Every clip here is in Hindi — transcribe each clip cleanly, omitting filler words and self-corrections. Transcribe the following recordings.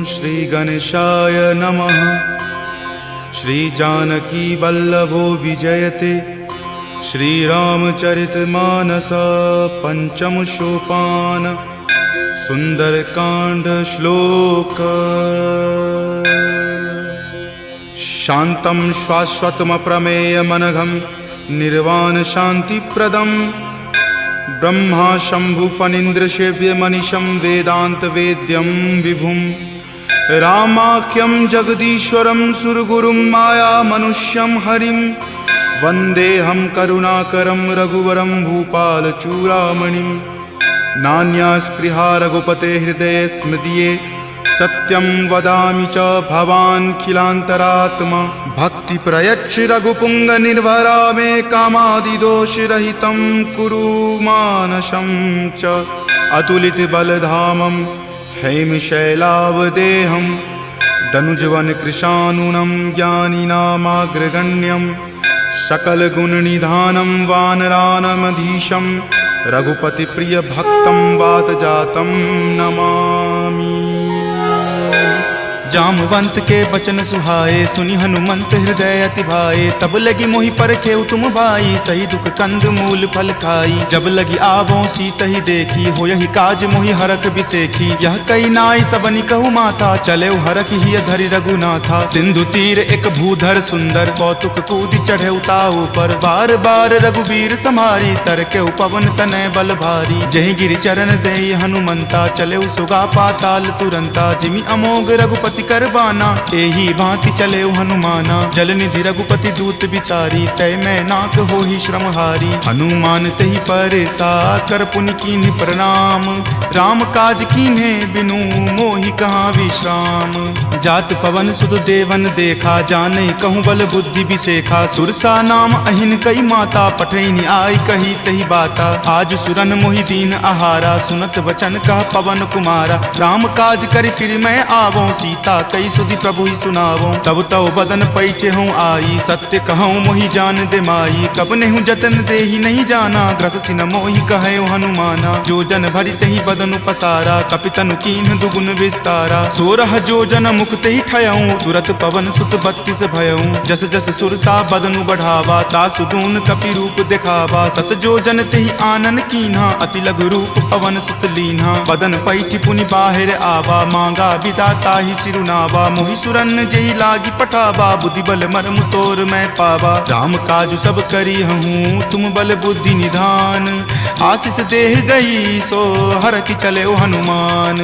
श्री गणेशाय नमः। श्री जानकी वल्लभो विजयते श्रीरामचरितमानस पंचम सोपान सुंदरकांड श्लोक। शांतं शाश्वतमप्रमेयमनघं निर्वाण शांतिप्रदं ब्रह्मा शंभु फणीन्द्रसेव्यमनिशं वेदांत वेद्यं विभुं रामाख्यं जगदीश्वरं सुरगुरुं माया मनुष्यं हरिं वन्देऽहं करुणाकरं रघुवरं भूपालचूडामणिं। नान्या स्पृहा रघुपते हृदये स्मृतिये सत्यं वदामि च भवान् खिलान्तरात्मा। भक्ति प्रयच्छ रघुपुंग निर्भरा मे कामादिदोषरहितं कुरु मानसं च। अतुलित बलधामं हेमशैलावदेहं दनुजवन कृशानुनं ज्ञानिनामाग्रगण्यं सकलगुणनिधानं वानरानमधीशं रघुपति प्रिय भक्तं वातजातं नमामि। जामवंत के बचन सुहाए सुनि हनुमंत हृदय अति भाए। तब लगी मोहि परखेउ तुम भाई सही दुख कंद मूल फल खाई। जब लगी आवों सीत ही देखी हो यही काज मोहि हरख बिसेखी। यह कई नाई सबनि कहु माथा चले हरख ही धरि रघुनाथा। सिंधु तीर एक भूधर सुंदर कौतुक कूदि चढ़े उताऊ पर। बार बार रघुबीर समारी तर के पवन तनय बल भारी। जहि गिरि चरण देई हनुमंता चले सुगा पाताल तुरंता। जिमि अमोघ रघुपति करबाना एही भांति चले हनुमाना। जल निधि रघुपति दूत बिचारी तय मैं नाक हो ही श्रमहारी। हनुमान तहि परेसा कर पुनि कीन्ह प्रणाम। राम काज कीन्हे बिनु मोहि कहाँ विश्राम। जात पवन सुत देवन देखा जानई कहूँ बल बुद्धि बिसेखा। सुरसा नाम अहिन कई माता पठैनी आई कही तही बाता। आज सुरन मोहि दीन आहारा सुनत वचन कह पवन कुमारा। राम काज करि फिर मैं आवों सीता कई सुधि प्रभु ही सुनावो। तब तव बदन पैठे हूँ आई सत्य कहूँ मोहि जान दे माई। कब नेहु जतन दे ही नहीं जाना ग्रससि न मोहि कहे हनुमाना। जो जन भरि तहि बदन पसारा कपितनु कीन्ह दुगुन विस्तारा। 16 जो जन मुक्त ही ठयऊँ तुरत पवन सुत 32 भयऊँ। जस जस सुरसा बदनु बढ़ावा तासु दून कपि रूप दिखावा। सत जो जन तेहि आनन कीन्हा अति लघु रूप पवन सुत लीन्हा। बदन पैठि पुनि बाहिर आवा मांगा विदाता ही सिरुनावा। मोहि सुरन जेहि लागी पठावा बुद्धि बल मर्म तोर मैं पावा। राम काज सब करी हूँ तुम बल बुद्धि निधान। आशीष देह गई सो हर की चले हनुमान।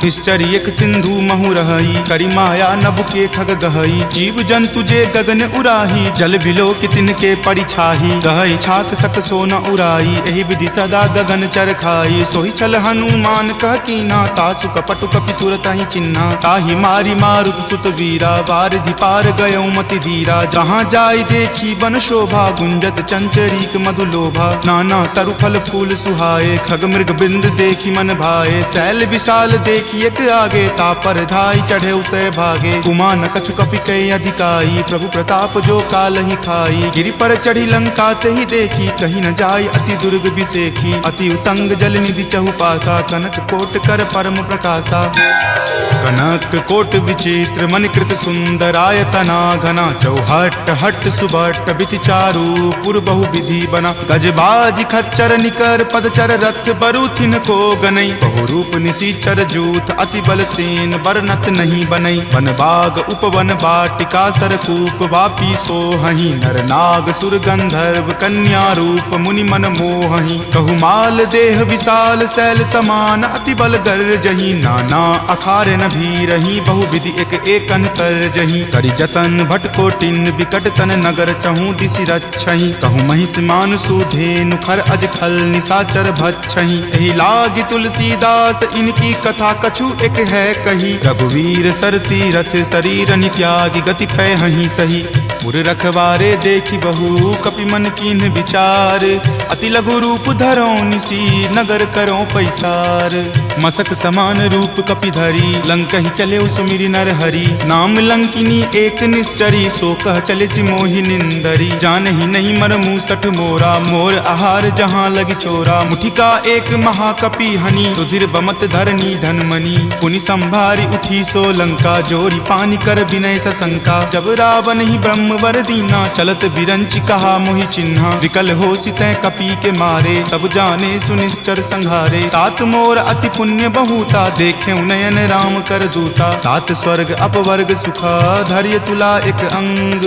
निश्चर एक सिंधु महु रही करी माया नभ के खग गहई। जीव जंतु जे गगन उराही जल बिलो कितिन के परिछाही। गहई छाक सक सो न उराई एहि विधि सदा गगन चर खाई। सोहि छल हनुमान कह कीना तासु कपटु कपि तुरत ही चिन्हा। ताहि मारी मारुत सुत वीरा वारिधि पार गयौ मति धीरा। जहाँ जाय देखी बन शोभा गुंजत चंचरीक मधु लोभा। नाना तरु फल फूल सुहाए खग मृग बिंद देखी मन भाए। शैल विशाल देखी एक आगे तापर धाई चढ़े उतय भागे। कुमान कछु कपि कई अधिकाई प्रभु प्रताप जो काल ही खाई। गिरि पर चढ़ी लंका तेहि देखी कहीं न जाय अति दुर्ग बिसेखी। अति उतंग जल निधि चहु पासा कनक कोट कर परम प्रकाशा। कनक कोट विचित्र मणिकृत सुंदरायतना घना। चौहट हट सुबट बिति चारु पुर बहु विधि बना। गजबाज खच्चर निकर पदचर रथ बरुथिन को गनई। बहु रूप निशिचर जूथ अति बल सेन बरनत नहीं बनई। वन बाग उपवन बाटिका सरकूप वापी सोहहि। नर नाग सुर गंधर्व कन्या रूप मुनि मन मोहहि। कहु माल देह विशाल शैल समान अति बल गर्जहि। नाना अखारे न भी रही बहु विधि एक एकन कर जही। करि जतन भट कोटिन विकट तन नगर चहु दिशि रक्षहि। कहु महिष मान सुधेनु खर अज खल निशाचर भक्षहि। एहि लागी तुलसीदास इनकी कथा कछु एक है कही। रघुवीर सर तीरथ शरीर नित्यागी गति पै हहि सही। पुर रखवारे देखी बहु कपि मन कीन्ह विचार। अति लघु रूप धरो निसी नगर करो पैसार। मसक समान रूप कपि धरी लंक ही चले उस सुमिरि नर हरि। नाम लंकिनी एक निश्चरी, सो कह चले सि मोहि निंदरी। जानहि नहीं मर मूसठ मोरा, मोर आहार जहाँ लगी चोरा। मुठिका एक महाकपि हनि, रुधिर बमत धरनी धनमणि। पुनि संभारी उठी सो लंका, जोरी पानी कर विनय सशंका। जब रावण ही ब्रह्म वर दीना, चलत बिरंचि कहा मोहि चिन्हा। विकल हो सितै कपि के मारे, तब जाने सुनिश्चर संघारे। तात मोर अति पुण्य बहुता, देखे नयन राम कर दूता। तात स्वर्ग अपवर्ग सुखा, धैर्य तुला एक अंग।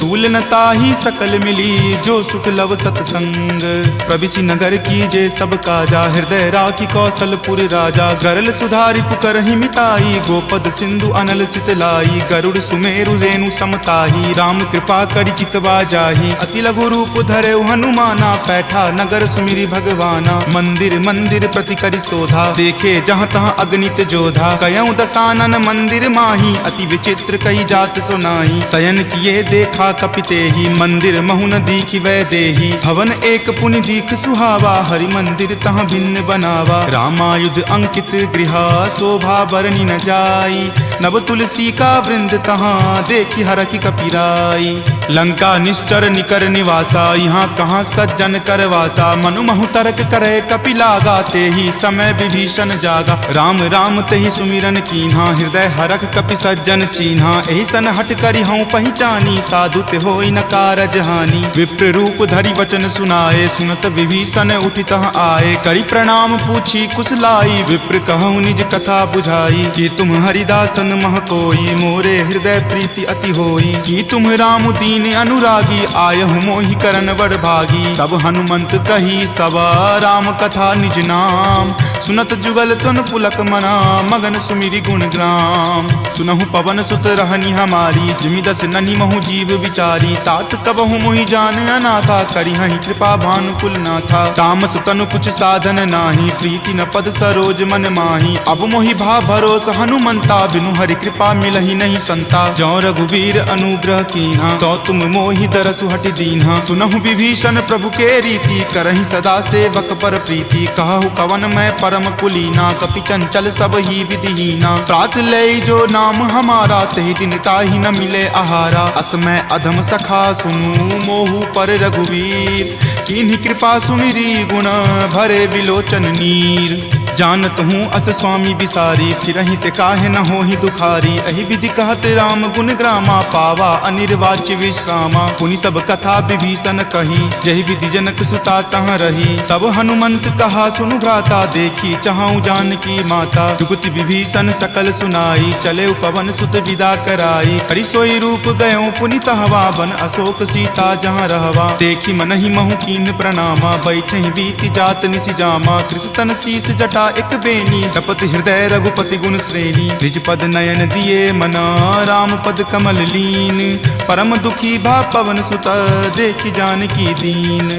तूल न ताहि सकल मिली, जो सुख लव सतसंग। प्रविशि नगर की जे सब काजा, हृदय राखी कौशलपुर राजा। गरल सुधारि पुकरहि मिताई, गोपद सिंधु अनल सितलाई। गरुड़ सुमेरु रेणु समताही, राम कृपा करि चितवा जाहि। अति लघु रूप धरे हनुमाना, पैठा नगर सुमिरि भगवाना। मंदिर मंदिर प्रति करि शोधा, देखे जहाँ तहाँ अगणित जोधा। कयऊँ दसानन मंदिर माही, अति विचित्र कही जात सुनाही। शयन किए देखा कपितेहि, मंदिर महु न दीखि वै देहि। भवन एक पुनि दीख सुहावा, हरि मंदिर तहाँ भिन्न बनावा। रामायुध अंकित गृहा, शोभा बरनि न जाई। नव तुलसी का वृंद तहाँ, देखि हरखि कपिराई। लंका निश्चर निकर निवासा, यहाँ कहाँ सज्जन कर वासा। मनु महु तर्क करे कपि लागा, तेहि समय विभीषण जागा। राम राम तेहि सुमिरन कीन्हा, हृदय हरख कपि सज्जन चीन्हा। एहि सन हट करि हऊँ पहिचानी, साधु ते होई न कारज हानि। विप्र रूप धरि वचन सुनाए, सुनत विभीषण उठि तहाँ आए। करि प्रणाम पूछी कुशलाई, विप्र कहूँ निज कथा बुझाई। कि तुम हरिदासन मह कोई, मोरे हृदय प्रीति अति होई। कि तुम राम दीन अनुरागी, आयहु मोहि करन बड़ भागी। तब हनुमंत कही सवा, राम कथा निज नाम। सुनत जुगल तुन पुलक मना, मगन सुमिरि गुण ग्राम। सुनहु पवन सुत रहनी हमारी, जिमि दस ननि महु जीव विचारी। तात कबहु मोहि जान अनाथा, करिहहि कृपा भानुकुल नाथा। तामस तनु कुछ साधन नाही, प्रीति न पद सरोज मन माही। अब मोहि भा भरोस हनुमंता, बिनु हरि कृपा मिलहि नहीं संता। जौ रघुवीर अनुग्रह कीन्हा, तो तुम मोहि दरसु हटि दीन्हा। सुनहु विभीषण प्रभु के रीति, करहि सदा सेवक पर प्रीति। कहु कवन मैं परम कुलीना, कपि चंचल सब ही विधिहीना। प्रात लय जो नाम हमारा, तहि दिन ताहि न मिले आहारा। असमय अधम सखा सुनु, मोहु पर रघुवीर। कीन्ही कृपा सुमिरी, गुण भरे विलोचन नीर। जानत हूँ अस स्वामी बिसारी, फिरहि ते काहे न होहि दुखारी। एहि विधि कहत राम गुण ग्रामा, पावा अनिर्वाच्य विश्रामा। पुनि सब कथा विभीषण कही, जहि विधि जनक सुता तहाँ रही। तब हनुमंत कहा सुनु भ्राता, देखी चाहूँ जानकी माता। जुगति विभीषण सकल सुनाई, चले पवन सुत विदा कराई। हरि सोई रूप गयो पुनि तहवा, बन अशोक सीता जहाँ रहवा। देखी मनहि महु कीन प्रणामा, बैठे बीति जात निसि जामा। कृष्ण शीस जटा एक बेनी, तपत हृदय रघुपति गुण श्रेणी। निज पद नयन दिए मना, राम पद कमल लीन। परम दुखी भा पवन सुत, देखि जानकी दीन।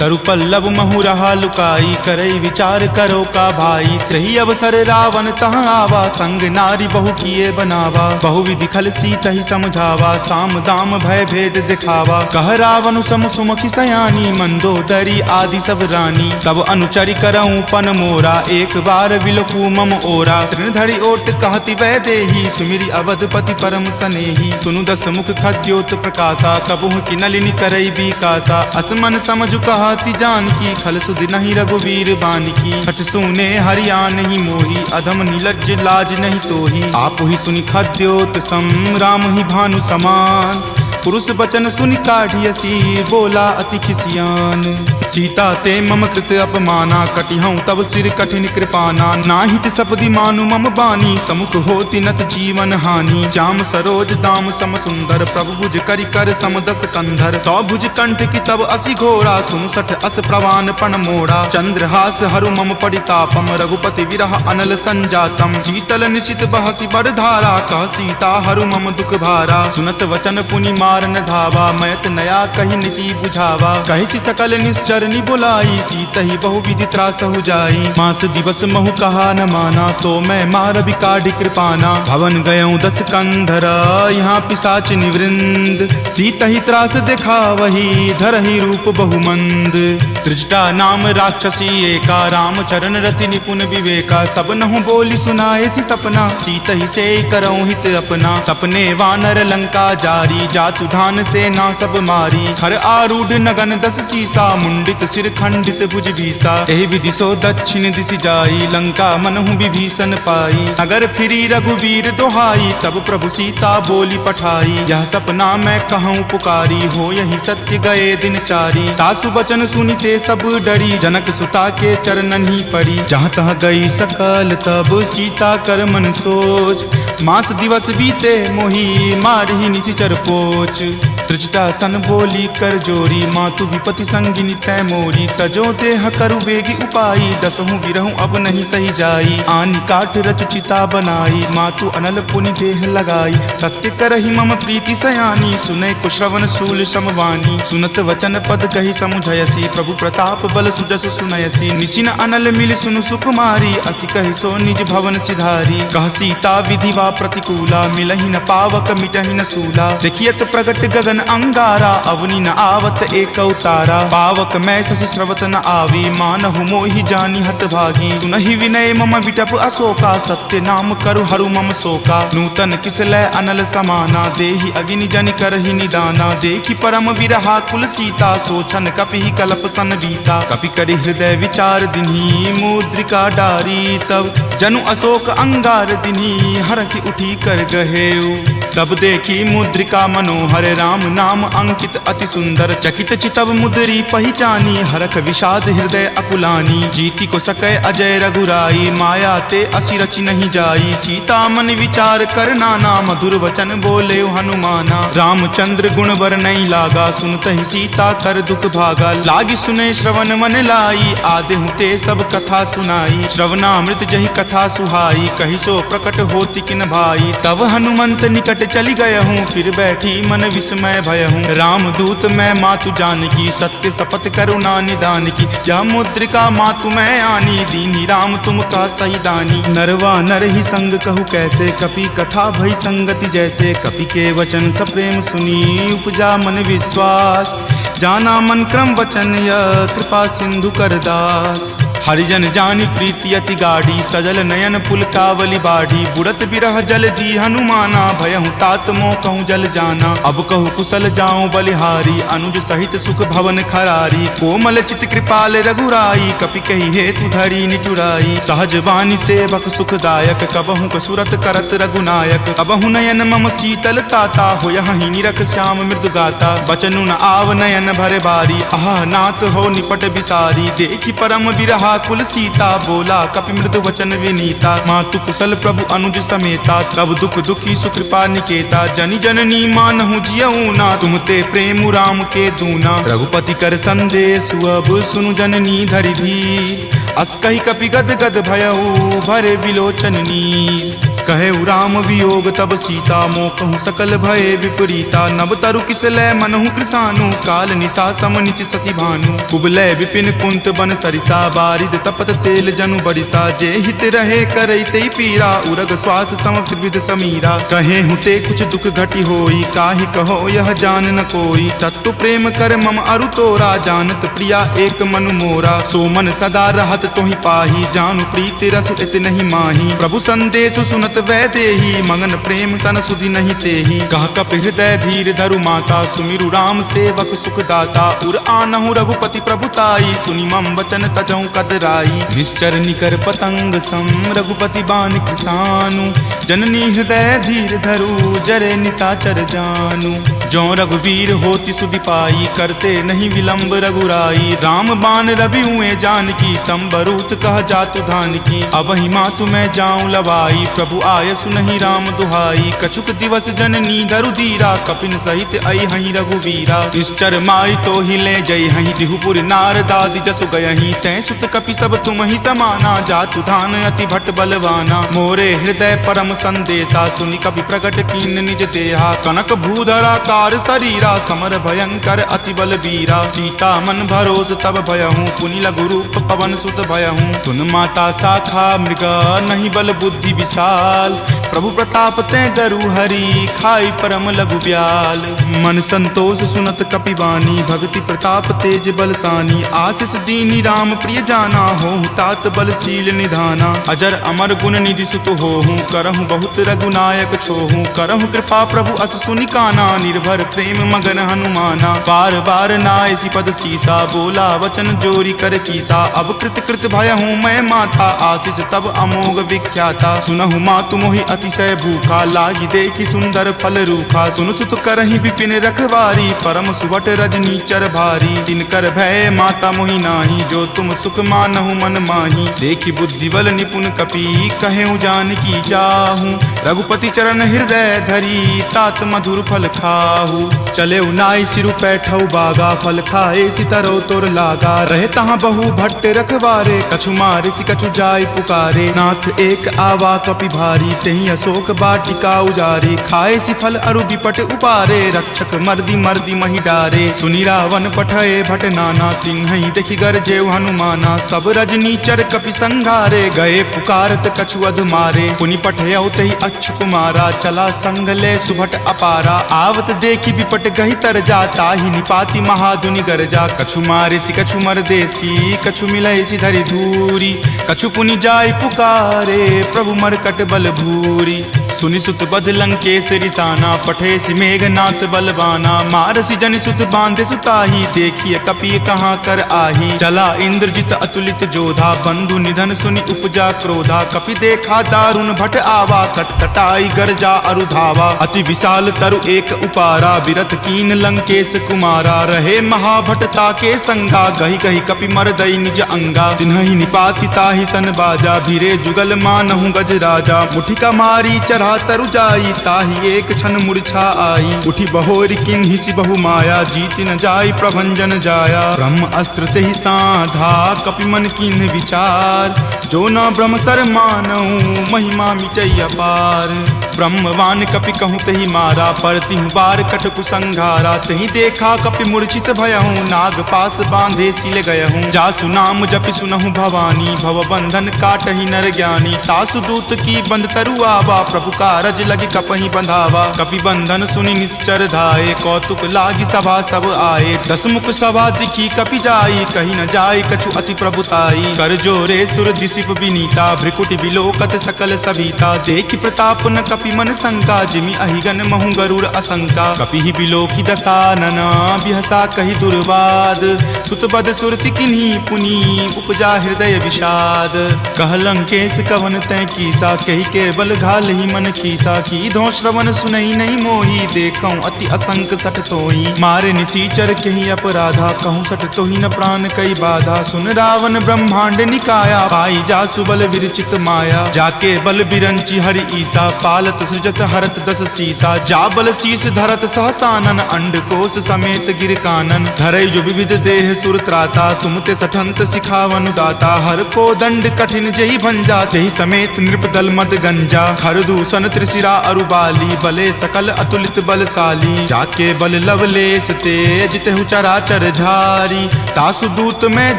तरु पल्लव महु रहा लुकाई, करई विचार करो का भाई। त्रही अवसर रावण तहाँ आवा, संग नारी बहु किए बनावा। बहु विधि खल सीतहि समझावा, साम दाम भय भेद दिखावा। कह रावण सम सुमुखि सयानी, मंदोदरी आदि सब रानी। तब अनुचरि करऊँ पन मोरा, एक बार विलोकू मम ओरा। तृणधरि ओट कहति वै देही, सुमिरि अवधपति परम सनेही। सुनु दस मुख खद्योत प्रकाशा, कबहुँ की नलिनी करई बिकासा। असमन समझु कहति जानकी, खल सुधि नहीं रघुवीर बानकी। खट सुने हरिया नहीं मोही, अधम निलज्ज लाज नहीं तोही। आप ही सुनि खद्योत सम, राम ही भानु समान। पुरुष बचन सुनि काढ़ियसी, बोला अति खिसियान। सीता ते मम कृत अपमाना, कटिहऊँ तब सिर कठिन कृपाना। नाहित सपदि मानु मम बानी, समुख होति नत जीवन हानि। श्याम सरोज दाम सम सुंदर, प्रभु भुज करि कर सम दस कंधर। तो भुज कंठ की तब असि घोरा, सुनु सठ अस प्रवान पण मोड़ा। चंद्रहास हरु मम परितापम, रघुपति विरह अनल संजातम। शीतल निशित बहसि बड़ धारा, कह सीता हरु मम दुख भारा। सुनत वचन पुनि मारन धावा, मैत नया कही नीति बुझावा। कही सकल निश्चरनी बुलाई, सीत ही बहुविधि त्रास हो जाई। मास दिवस महु कहा न माना, तो मैं मार बिकाढ़ी कृपाना। भवन गयऊँ 10 कंधरा, यहाँ पिशाच निवृंद। सीत ही त्रास देखा वही, धरहि रूप बहुमंद। त्रिजटा नाम राक्षसी एका, राम चरण रति निपुण विवेका। सब नहु बोली सुनाए सी सपना, सीत ही से करऊँ हित अपना। सपने वानर लंका जारी, जातु धान से ना सब मारी। खर आरूढ़ नगन 10 सीसा, मुंडित सिर खंडित भुज बीसा। एहि विधि सो दक्षिण दिशि जाई, लंका मनहु विभीषण पाई। नगर फिरी रघुबीर दोहाई, तब प्रभु सीता बोली पठाई। यह सपना मैं कहूँ पुकारी, हो यही सत्य गए दिन चारी। तासु बचन सुनिते सब डरी, जनक सुता के चरणन ही परी। जहाँ तहाँ गई सकल तब सीता कर मन सोच। मास दिवस बीते मोही, मारहि निशिचर पोच। त्रिजटा सन बोली कर जोरी, मातु विपति संगिनी तै मोरी। तजो देह करु वेगी उपाई, दसहु विरहु अब नहीं सही जाई। आनि काट रच चिता बनाई, मातु अनल पुनि देह लगाई। सत्य करहि मम प्रीति सयानी, सुनै कुश्रवण शूल समवानी। सुनत वचन पद कही समुझयसी, प्रभु प्रताप बल सुजस सुनयसी। निशिन अनल मिल सुनु सुकुमारी, असि कहि सो निज भवन सिधारी। कह सीता विधि वा प्रतिकूला, मिलहि न पावक मिटहि न सूला। देखियत प्रगट गगन अंगारा, अवनि न आवत एक तारा। पावक मैं शशि स्रवत न आवी, मानहु मोहि जानी हत भागी। सुनहि विनय मम विटप अशोका, सत्य नाम करु हरु मम शोका। नूतन किसलै अनल समाना, देहि अगिनि जनि करहि निदाना। देखि परम विरहा कुल सीता, सोचन कपि कलप सन बीता। कपि करि हृदय विचार दिन्ही, मुद्रिका डारी। तब जनु अशोक अंगार दिन्ही, हरखि उठी कर गहेऊ। तब देखी मुद्रिका मनोहर, राम नाम अंकित अति सुंदर। चकित चितव मुद्री पहचानी, हरख विषाद हृदय अकुलानी। जीति को सकै अजय रघुराई, माया ते असि रचि नहीं जाई। सीता मन विचार कर नाना, मधुर वचन बोले हनुमाना। रामचंद्र गुण बर नहीं लागा, सुनतहि सीता कर दुख भागा। लागी सुने श्रवण मन लाई, आदेहु ते सब कथा सुनाई। श्रवणामृत जहि कथा सुहाई, कहि सो प्रकट होति किन भाई। तब हनुमंत निकट चली गयहूँ, फिर बैठी मन विस्मय भयहूँ। राम दूत मैं मातु जानकी, सत्य शपथ करुणा निदान की। यह मुद्रिका मातु मैं आनी, दीनी राम तुम का सही दानी। नरवा नर ही संग कहु कैसे, कपि कथा भई संगति जैसे। कपि के वचन सप्रेम सुनी, उपजा मन विश्वास। जाना मन क्रम वचन यह, कृपा सिंधु कर दास। हरिजन जानी प्रीति अति गाढ़ी, सजल नयन पुलकावली बाढ़ी। बुड़त बिरह जल दी हनुमाना, भयहु तात मोह कहूँ जल जाना। अब कहु कुशल जाऊँ बलिहारी, अनुज सहित सुख भवन खरारी। कोमल चित कृपाल रघुराई, कपि कही हेतु धरी निचुराई। सहज बानी सेवक सुखदायक, कबहु कसुरत करत रघुनायक। कबहु नयन मम शीतल ताता, होयहि निरख श्याम मृदु गाता। बचनु न आव नयन भर बारी, आह नाथ हो निपट बिसारी। देखि परम बिरहा कुल सीता, बोला कपि मृदु वचन विनीता। मातु कुशल प्रभु अनुज समेता, तब दुख दुखी सुकृपा निकेता। जनि जननी मानहु जियऊ ना, तुम ते प्रेम राम के दूना। रघुपति कर संदेश अब सुनु जननी धरि धीर। अस कहि कपि गद गद भयऊ, भरे विलोचन नीर। कहे राम वियोग तब सीता, मोह कहूँ सकल भय विपरीता। नब तरु किसलै मनहु कृसानु, काल निशा सम निचि शशि भानु। कुबलय विपिन कुंत बन सरिसा, बारिद तपत तेल जनु बरिसा। जे हित रहे करैते पीरा, उरग श्वास सम त्रिविध समीरा। कहे हुते कुछ दुख घटी होई, काहि कहो यह जान न कोई। तत्व प्रेम कर मम अरु तोरा, जानत प्रिया एक मनु मोरा। सो मन सदा रहत तोहि पाही, जानु प्रीति रसु इत नहीं माही। प्रभु संदेश सुनत वै देही, मगन प्रेम तन सुधि नहीं तेही। कह कपि हृदय धीर धरु माता, सुमिरु राम सेवक सुख दाता। उर आनहु रघुपति प्रभुताई, सुनि मम वचन तजहु कदराई। निश्चर निकर पतंग सम, रघुपति बान कृसानु। जननी हृदय धीर धरु, जरे निशाचर जानु। जो रघुवीर होति सुधि पाई, करते नहीं विलंब रघुराई। राम बान रवि हुए जानकी, तम बरूत कह जातु धान की। अब ही मातु मैं जाऊं लवाई, प्रभु आय सुनहि राम दुहाई। कछुक दिवस जननी धरु धीरा, कपिन सहित आई हहीं रघुवीरा। निश्चर मारी तो हिले जय हहीं, दिहुपुर नारदादि जसु गयहीं। तै सुत कपि सब तुम ही समाना, जातु धान अति भट बलवाना। मोरे हृदय परम संदेशा सुनि कपि प्रकट कीन निज देहा कनक भूधराकार शरीरा समर भयंकर अति बल बीरा सीता मन भरोस तब भयहूँ पुनि लघु रूप पवन सुत भयहूँ तुन माता शाखा मृगा नहीं बल बुद्धि विशाल प्रभु प्रताप ते गरु हरि खाई परम लघु ब्याल मन संतोष सुनत कपिवानी भक्ति प्रताप तेज बलसानी आशीष दीनी राम प्रिय जाना हो तात बलशील निधाना अजर अमर गुण निधि सुत होहूँ करहूँ बहुत रघुनायक छोहूँ करहूँ कृपा प्रभु अस सुनि काना निर्भर प्रेम मगन हनुमाना बार बार नायसी पद सीसा बोला वचन जोरी कर कीसा अब कृत कृत भयहूँ मैं माता आशीष तब अमोघ विख्याता सुनहु मातु मोहि अतिशय भूखा लागी देखी सुंदर फल रूखा सुन सुत करहि विपिन रखवारी परम सुबट रजनी चर भारी तिनकर भय माता मोहि नाही जो तुम सुख मानहु मन माही देखी बुद्धि बल निपुण कपि कहेउ जानकी जाहू रघुपति चरण हृदय धरी तात मधुर फल खाहू चले नाई सिरु पैठौ बागा फल खाए सितरो तोर लागा रहे तहाँ बहु भट्ट रखवारे कछु मारे सि कछु जाय पुकारे नाथ एक आवा कपि भारी तही अशोक बाटिका उजारे खाए सि फल अरु विपट उपारे रक्षक मर्दी मर्दी मही डारे सुनि रावण पठये भट नाना तिन्हि देखि गरजेउ हनुमाना सब रजनी चर कपि संघारे गए पुकारत कछु अध मारे पुनि पठयौ तहि अच्छ कुमारा चला संग ले सुभट अपारा आवत देखि विपट गहि तर जाता ही निपाति महाधुनि गरजा कछु मारे सि कछु मरदेसी कछु मिलय सि धरि धूरी कछु पुनि जाय पुकारे प्रभु मरकट बल भूरी सुनि सुत बध लंकेश रिसाना पठे सि मेघनाथ बलवाना मारसि जनि सुत बांधे सुताही देखिए कपि कहाँ कर आही चला इंद्रजित अतुलित जोधा बंधु निधन सुनि उपजा क्रोधा कपि देखा दारुण भट आवा कटकटाई गरजा अरु धावा अति विशाल तरु एक उपारा विरत कीन लंकेश कुमारा रहे महाभटता के संगा गही गही कपि मरदई निज अंगा तिन्हि निपाति ताहि सन बाजा भीरे जुगल मानहु गज राजा मुठिका मारी चढ़ा तरु जाई ताहि एक क्षण मूर्छा आई उठी बहोरी किन्हि सि बहु माया जीति न जाई प्रभंजन जाया ब्रह्म अस्त्र तेहि साधा कपि मन किन्हि विचार जो न ब्रह्म सर मानहु महिमा मिटई अपार ब्रह्मवान कपि कहूँ तहि मारा परतिहु बार कटकु संघारा तहि देखा कपि मूर्छित भयहूँ नाग पास बांधे सिल गयहूँ जासु नाम जपि सुनहु भवानी भव बंधन काटहि नर ज्ञानी तासु दूत की बंध तरु आवा प्रभु कारज लगी कपहि बंधावा कपि बंधन सुनि निश्चर धाये कौतुक लागी सभा सब आए दस मुख सभा दिखी कपि जाई कहीं न जाई कछु अति प्रभुताई कर जोरे सुर दिसिप विनीता भ्रिकुटि विलोकत सकल सभीता देखि प्रताप न कपि मन शंका जिमि अहिगन महु गरुड़ असंका कपि ही बिलोकी दसानन बिहसा कहि दुर्वाद सुतबद सुरति किन्ही पुनि उपजा हृदय विषाद कह लंकेश कवन तै कीसा कहि के बल घाल ही मन खीसा की धो श्रवण सुनई नहीं मोही देखऊं अति असंक सठ तोही मारे निसीचर कहीं अपराधा कहूँ सठ तोही न प्राण कई बाधा सुन रावण ब्रह्मांड निकाया पाई जा सुबल विरचित माया जाके बल बिरंची हरि ईसा पालत सृजत हरत दस सीसा जा बल शीस धरत सहसानन अंड कोश समेत गिर कानन धरई जो विविध देह सुर त्राता तुम ते सठंत सिखावनु दाता हर को दंड कठिन जही भंजा जही समेत नृपदल मद गंजा खर दूषण त्रिशिरा अरुबाली बले सकल अतुलित बलशाली जाके बल लवलेश तेज तेहु चराचर झारी तासु दूत में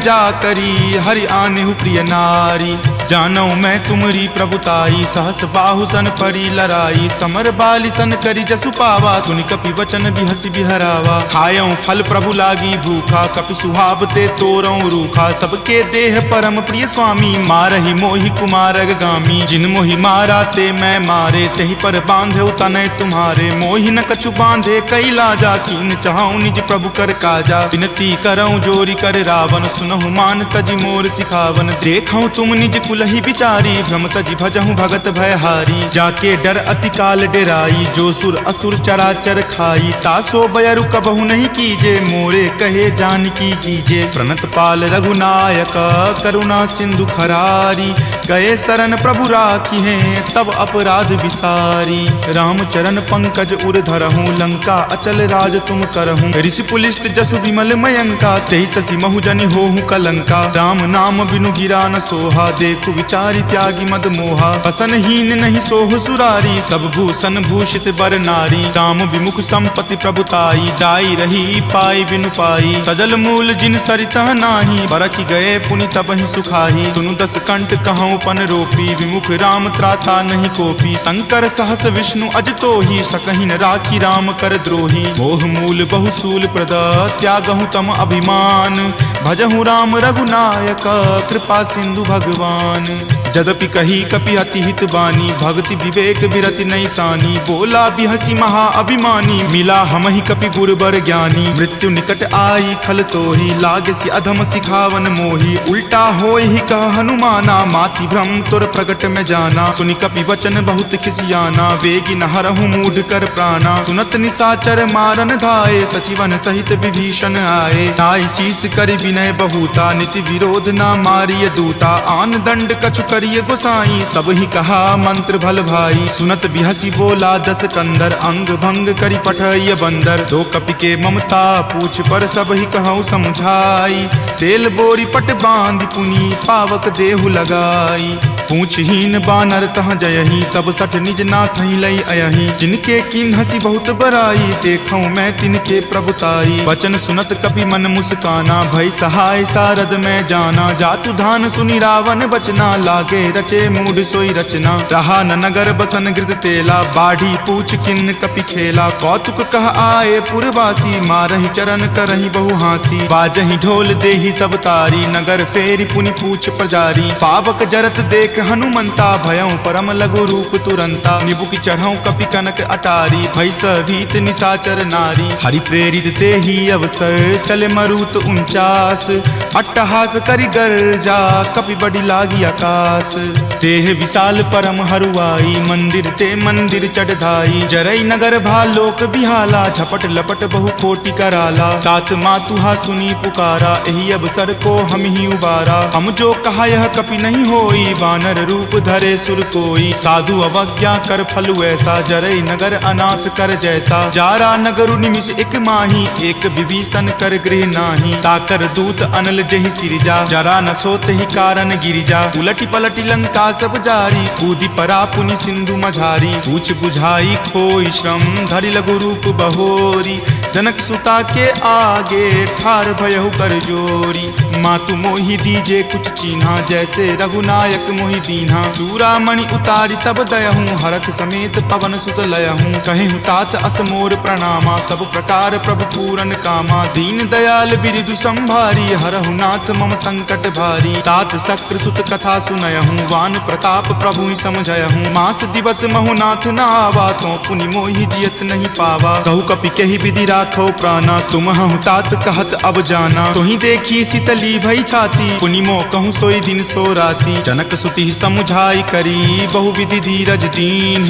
जा करी हरि आनेहु प्रिय नारी जानो मैं तुमरी प्रभुताई सहस बाहु सन परी लराई समर बाली सन करी जसु पावा सुनि कपि वचन बिहसि बिहरावा खायऊं फल प्रभु लागी भूखा कपि सुहाव ते तोरऊं रूखा सबके देह परम प्रिय स्वामी मारहि मोहि कुमारग गामी जिन मोहि मारा ते मैं मारे तही पर बांधे तनय तुम्हारे मोहि न कछु बांधे कई लाजा कीन चाहूं निज प्रभु कर काजा विनती करऊं जोरी कर रावण सुनहु मान तजि मोर सिखावन देखऊं तुम निज कुलहि बिचारी भ्रम तजि भजहूं भगत भयहारी जाके डर अति काल डेराई, जो सुर असुर चराचर खाई, तासो बयरु कबहु नहीं कीजे, मोरे कहे जानकी कीजे। प्रणत पाल रघुनायक करुणा सिंधु खरारी, गए शरण प्रभु राखी हैं तब अपराध विसारी। राम चरण पंकज उर धरहूँ, लंका अचल राज तुम करहूँ। ऋषि पुलिस्त जसु विमल मयंका, तेहि ससी महु जनि होहु कलंका। राम नाम बिनु गिरा न सोहा, देखु विचारी त्यागी मद मोहा। बसनहीन नहीं सोह सुरारी, सब भूषण भूषित बर नारी। राम विमुख संपत्ति प्रभुताई, जाई रही पाई बिनु पाई। सजल मूल जिन सरिता नाही, बरखि गए पुनि तबहि सुखाही। सुनु दस कंठ कहूँ पन रोपी, विमुख राम त्राता नहीं कोपी। शंकर सहस विष्णु अज तोहि, सकहि न राखी राम कर द्रोही। मोह मूल बहुसूल प्रद, त्यागहु तम अभिमान। भजहु राम रघुनायक, कृपा सिंधु भगवान। जदपि कही कपि अति हित बानी, भक्ति विवेक विरति नहीं सानी। बोला बिहसी महा अभिमानी, मिला हमहि कपि गुरबर ज्ञानी। मृत्यु निकट आई खल तोहि, लागसी अधम सिखावन मोहि। उल्टा होय ही कह हनुमाना, माति भ्रम तुर प्रगट में जाना। सुनि कपि वचन बहुत खिसियाना, वेगी न हरहु मूढ़ कर प्राणा। सुनत निसाचर मारन धाये, सचिवन सहित विभीषण आए। नाई शीस करि विनय बहुता, नीति विरोध ना मारिय दूता। आन दंड कछु करिय गोसाई, सब ही कहा मंत्र भल भाई। सुनत बिहसी बोला दस कंदर, अंग भंग करि पठय बंदर। दो कपि के ममता पूछ पर, सब ही कहूँ समझाई। तेल बोरी पट बांध पुनी, पावक देहु लगाई। पूछहीन बानर तह जयही, तब सठ निज नाथ ही लई अयही। जिनके किन हसी बहुत बराई, देखूं मैं तिनके प्रभुताई। वचन सुनत कपि मन मुस्काना, भय सहाय सारद में जाना। जातु धान सुनि रावण बचना, लागे रचे मूढ़ सोई रचना। रहा न नगर बसन गृत तेला, बाढ़ी पूछ किन कपि खेला। कौतुक कह आए पुरवासी, मारहि चरण करहि बहु हासी। बाजहि ढोल देहि सब तारी, नगर फेरी पुनि पूछ प्रजारी। पावक जरत देख हनुमंता, भयं परम लघु रूप तुरंता। निबुक चढ़ऊ कपि कनक अटारी, भय भीत निसाचर नारी। हरि प्रेरित ते ही अवसर, चले मरुत 49। अट्टहास करि गर्जा, कपि बड़ी लागी आकाश। देह विशाल परम हरुआई, मंदिर ते मंदिर चढ़ाई। जरई नगर भालोक बिहाला, झपट लपट बहु कोटि कराला। तात मातुहा सुनी पुकारा, एहि अवसर को हम ही उबारा। हम जो कहा यह कपि नहीं होई, वानर रूप धरे सुर कोई। साधु अवज्ञा कर फलु ऐसा, जरई नगर अनाथ कर जैसा। जारा नगरु निमिष एक माही, एक विभीषण कर गृह नाही। ताकर दूत अनल जहि सिरजा, जरा न सोते ही कारण गिरिजा। उलटी पलटी लंका सब जारी, कूदी परा पुनि सिंधु मझारी। पूछ बुझाई खोई श्रम, धरि लघु रूप बहोरी। जनक सुता के आगे, ठार भयहु कर जोरी। मातु मोहि दीजे कुछ चीन्हा, जैसे रघुनायक मोहि दीन्हा। चूड़ामणि उतारी तब दयहूँ, हरख समेत पवन सुत लयहूँ। कहेहु तात असमोर प्रणामा, सब प्रकार प्रभु पूरन कामा। दीन दयाल बिरिदु संभारी, हरहु नाथ मम संकट भारी। तात शक्र सुत कथा सुनयहूँ, वान प्रताप प्रभु ही समझयहूँ। मास दिवस महु नाथ न आवा, तो पुनि मोहि जियत नहीं पावा। कहु कपि कहि विधि राखो प्राणा, तुम हूँ तात कहत अब जाना। तुहि देखी शीतली भई छाती, पुनि मो कहूँ सोई दिन सो राती। जनक सुति समुझाई करी, बहु विधि धीरज दीन।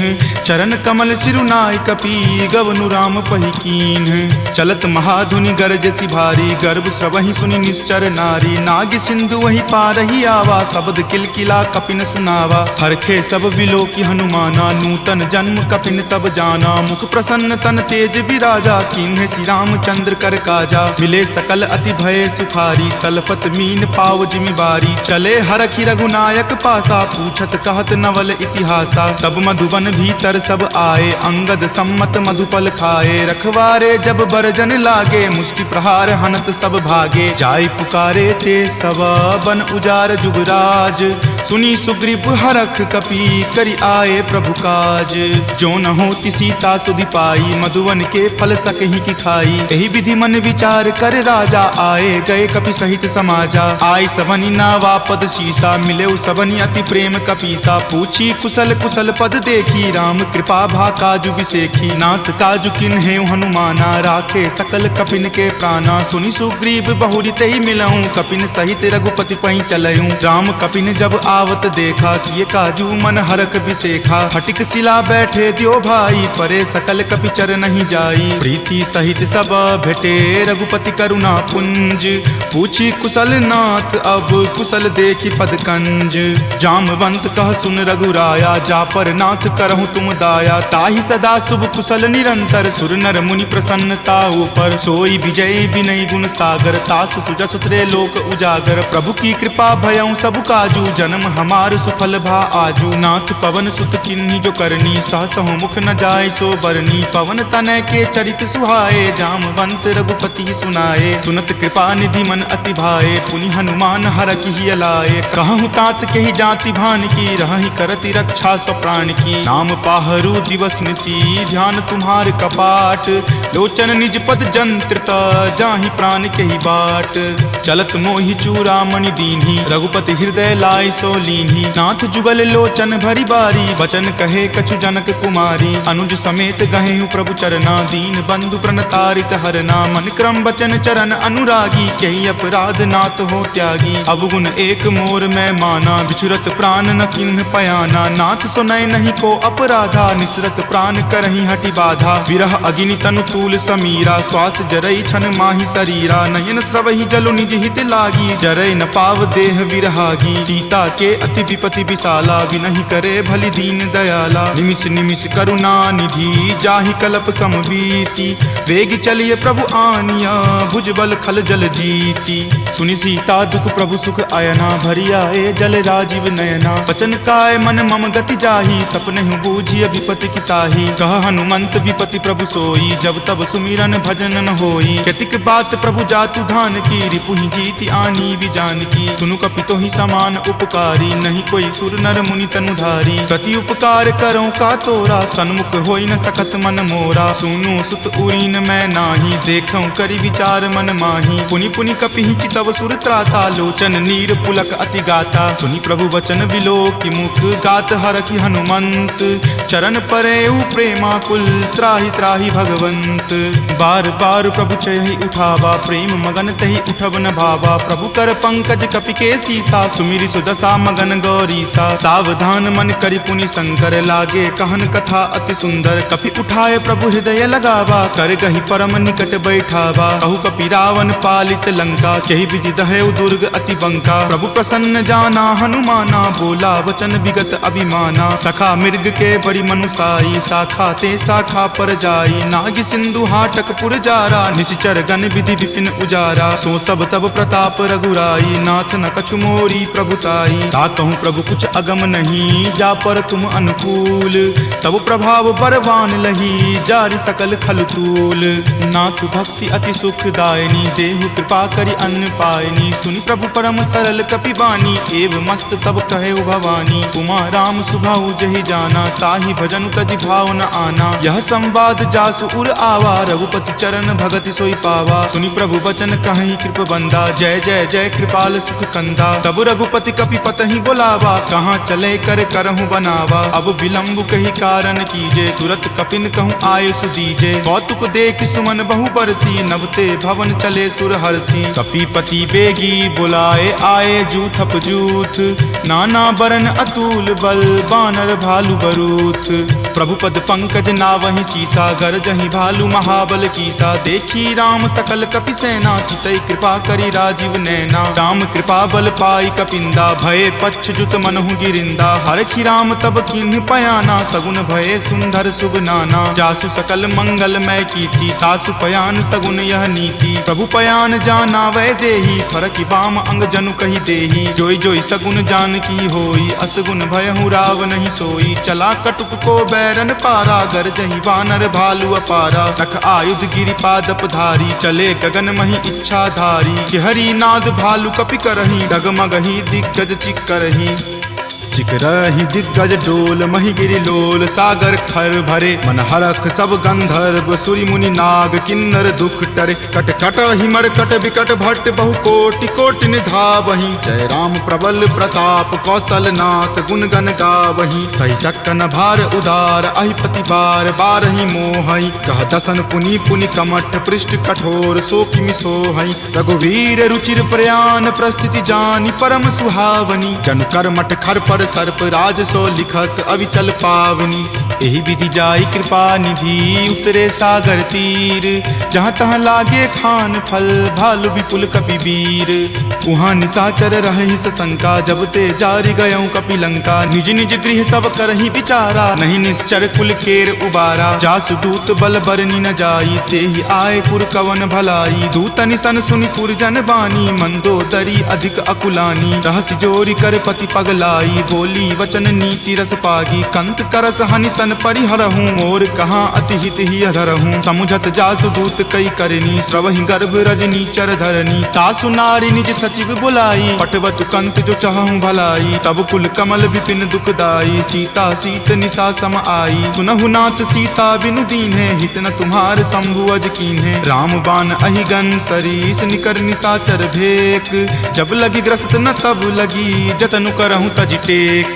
चरण कमल सिरुनाय कपि, गवनु राम पहि कीन। चलत महाधुनि गरजसि भारी, गर्भ स्रवहि सुनि निश्चर नारी। नाग सिंधु वही पारहि आवा, शब्द किलकिला कपिन सुनावा। हरखे सब विलोकि हनुमाना, नूतन जन्म कपिन तब जाना। मुख प्रसन्न तन तेज विराजा, कीन्हे श्री रामचंद्र कर काजा। मिले सकल अति भय सुखारी, तलफत मीन पाव जिमि बारी। चले हरखि रघुनायक पासा, पूछत कहत नवल इतिहासा। तब मधुबन भीतर सब आए, अंगद सम्मत मधुपल खाए। रखवारे जब बरजन लागे, मुष्टि प्रहार हनत सब भागे। जाय पुकारे ते सब, बन उजार जुगराज। सुनी सुग्रीव हरख कपि, करि आए प्रभु काज। जो न होति सीता सुधि पाई, मधुवन के फल सकहि की खाई। यही विधि मन विचार कर राजा, आए गए कपि सहित समाजा। आई सबनी नावा पद शीसा, मिले सबनी अति प्रेम कपीसा। पूछी कुशल कुशल पद देखी, राम कृपा भा काजु बिसेखी। नाथ काजु किन्हे हनुमाना, राखे सकल कपिन के प्राणा। सुनि सुग्रीव बहुरी तहि मिलऊं, कपिन सहित रघुपति पहि चलऊं। राम कपिन जब आवत देखा, किए काजू मन हरक बिसेखा। फटिक शिला बैठे द्यो भाई, परे सकल कपिचर नहीं जाई। प्रीति सहित सब भेटे, रघुपति करुणा पुंज। पूछी कुशल नाथ, अब कुशल देखी पद कंज। जामवंत कह सुन रघुराया, जा पर नाथ करहु तुम दाया। ताहि सदा शुभ कुशल निरंतर, सुर नर मुनि प्रसन्नता ऊपर। सोई विजय विनय गुण सागर, तासु सुजस त्रय लोक उजागर। प्रभु की कृपा भयउ सब काजू, जन्म हमार सुफल भा आजू। नाथ पवन सुत किन्ही जो करनी, सहसहु मुख न जाय सो बरनी। पवन तनय के चरित सुहाए, जामवंत रघुपति सुनाए। सुनत कृपा निधि मन अति भाए, पुनि हनुमान हरखि हिय लाए। कहूँ तात के ही जाति भान की, रहहि करति रक्षा सो प्राण की। नाम पाहरू दिवस निसी, ध्यान तुम्हार कपाट। लोचन निज पद जंत्रित, जाहि प्राण के ही बाट। चलत मोहि चूड़ामणि दीन्ही, रघुपति हृदय लाय सो लीन्ही। नाथ जुगल लोचन भरी बारी, बचन कहे कछु जनक कुमारी। अनुज समेत गहेहु प्रभु चरना, दीन बंधु प्रणतारित हरना। मन क्रम बचन चरण अनुरागी, कही अपराध नाथ हो त्यागी। अवगुण एक मोर में माना, बिछुरत प्राण न किन्ह पयाना। नाथ सुनय नहीं को अपराधा, निसरत प्राण करहि हटि बाधा। विरह अग्नि तनु तूल समीरा, श्वास जरई छन माहि शरीरा। नयन स्रवहि जलु निज हित लागी, जरय न पाव देह विरहागी। सीता के अति विपति विशाला, विनहि करे भलि दीन दयाला। निमिष निमिष करुणा निधि, जाहि कलप समबीति। वेग चलिए प्रभु आनिया, भुजबल खल जल जीती। सुनि सीता दुख प्रभु सुख अयना, भरी आए जल राजीव नयना। बचन काय मन मम गति जाही, सपनेहु बूझिय विपति की ताही। कह हनुमंत विपति प्रभु सोई, जब तब सुमिरन भजन न होई। केतिक बात प्रभु जातु धान की, रिपुहि जीति आनी विजान की। तुनु कपितो ही समान उपकारी, नहीं कोई सुर नर मुनि तनुधारी। प्रति उपकार करो का तोरा, सन्मुख होई न सकत मन मोरा। सुनु सुत उरीन मैं नाही, देखऊं करि विचार मन माही। पुनि पुनि कपिहि चितव सुर त्राता, लोचन नीर पुलक अति गाता। सुनि प्रभु वचन विलोकि मुख, गात हरखि हनुमंत। चरण परेउ प्रेमाकुल, त्राहि त्राहि भगवंत। बार बार प्रभु चयहि उठावा, प्रेम मगन तहि उठब न भावा। प्रभु कर पंकज कपि के सीसा, सुमिरि सुदशा मगन गौरीसा। सावधान मन करि पुनि शंकर, लागे कहन कथा अति सुंदर। कपि उठाए प्रभु हृदय लगावा, कर गहि परम निकट बैठावा। कहु कपि रावण पालित लंका, केहि विधि दहेउ दुर्ग अति बंका। प्रभु प्रसन्न जाना हनुमाना, बोला वचन विगत अभिमाना। सखा मृग के बड़ी मनुसाई, शाखा ते शाखा पर जाई। नाग सिंधु हाटक पुर जारा, निशिचर गण विधि विपिन उजारा। सो सब तब प्रताप रघुराई, नाथ न कछु मोरी प्रभुताई। ताकहु प्रभु कुछ अगम नहीं, जा पर तुम अनुकूल। तब प्रभाव बरवान लही, जारि सकल खल तूल। नाथ भक्ति अति सुखदायनी, देहु कृपा करि अन्न पायनी। सुनि प्रभु परम सरल कपि बानी, एव मस्त तब कहे भवानी। उमा राम सुभाउ जहि जाना, ताहि भजनु तजि भाव न आना। यह संवाद जासु उर आवा, रघुपति चरण भगति सोई पावा। सुनि प्रभु बचन कहि कृप बंदा, जय जय जय कृपाल सुख कंदा। तब रघुपति कपि पतहि बोलावा, कहाँ चले कर करहु बनावा। अब विलंब कही कारण कीजे, तुरत कपिन कहूँ आयुष दीजे। कौतुक देख सुमन बहु बरसी, नभते भवन चले सुर हरसी। कपिपति बेगी बुलाए, आए जूथप जूथ। नाना बरन अतुल बल, बानर भालु बरूथ। प्रभु पद पंकज नावहि सीसा, गरजहि भालु महाबल कीसा। देखी राम सकल कपि सेना, चितई कृपा करि राजीव नैना। राम कृपा बल पाई कपिंदा, भये पच्छ जुत मनहु गिरिंदा। हरखि राम तब किन्ह पयाना, सगुन भये सुंदर शुभ नाना। जासु सकल मंगल मय कीति, तासु पयान सगुन यह नीति। प्रभु पयान जाना वै देही, फरकि बाम अंग जनु कहि देही। जोई जोई सगुन जान की होई, असगुन भयहु राव नहीं सोई। चला कटुक को बैरन पारा, गरजहि वानर भालु अपारा। तख आयुध गिरि पादप धारी, चले गगन महि इच्छा धारी। कि हरि नाद भालु कपि करही, डगमगहि दिग्गज चिक्करही। ऋषिक रही दिग्गज डोल, मही गिरि लोल सागर खर भरे। मन हरख सब गंधर्व सूरि मुनि नाग, किन्नर दुख टरे। कट कट हिमर कट विकट भट्ट बहु कोटि कोटि निधावहीं। जय राम प्रबल प्रताप कौशल नाथ, गुण गण गावहीं। सही सकन भार उदार, अहिपति बार बारहि मोहई। कह दसन पुनि पुनि कमठ, पृष्ठ कठोर सो किमि सोहई। रघुवीर रुचिर प्रयाण, प्रस्थिति जानि परम सुहावनी। जनु कर्मठ खर पर सर्प, राज सो लिखत अविचल पावनी। एहि विधि जाई कृपा निधि, उतरे सागर तीर। जहाँ तहाँ लागे खान फल, भालु विपुल कपिवीर। उहाँ निशाचर रहहि सशंका, जब ते जारि गयऊँ कपिलंका। निज निज गृह सब करहि विचारा, नहीं निश्चर कुल केर उबारा। जासु दूत बल बरनि न जाई, तेहि आए पुर कवन भलाई। दूत निसन सुनि पुरजन बानी, मंदोदरी अधिक अकुलानी। रहसि जोरी कर पति पगलाई, बोली वचन नीति रस पागी। कंत करस हनि सन परिहरहूँ, मोर कहाँ अति हित ही अधरहूँ। समुझत जासु दूत कई करनी, श्रवहि गर्भ रजनी चर धरनी। तासु नारी निज सचिव बुलाई, पटवतु कंत जो चाहूँ भलाई। तब कुल कमल विपिन दुखदाई, सीता सीत निशा सम आई। सुनहु नाथ सीता बिनु दीन्हे, हित न तुम्हार शंभु अज कीन्हे। राम बाण अहिगन सरीस, निकर निशाचर भेक। जब लगी ग्रस्त न तब लगी, जतनु करहूँ तज टेक।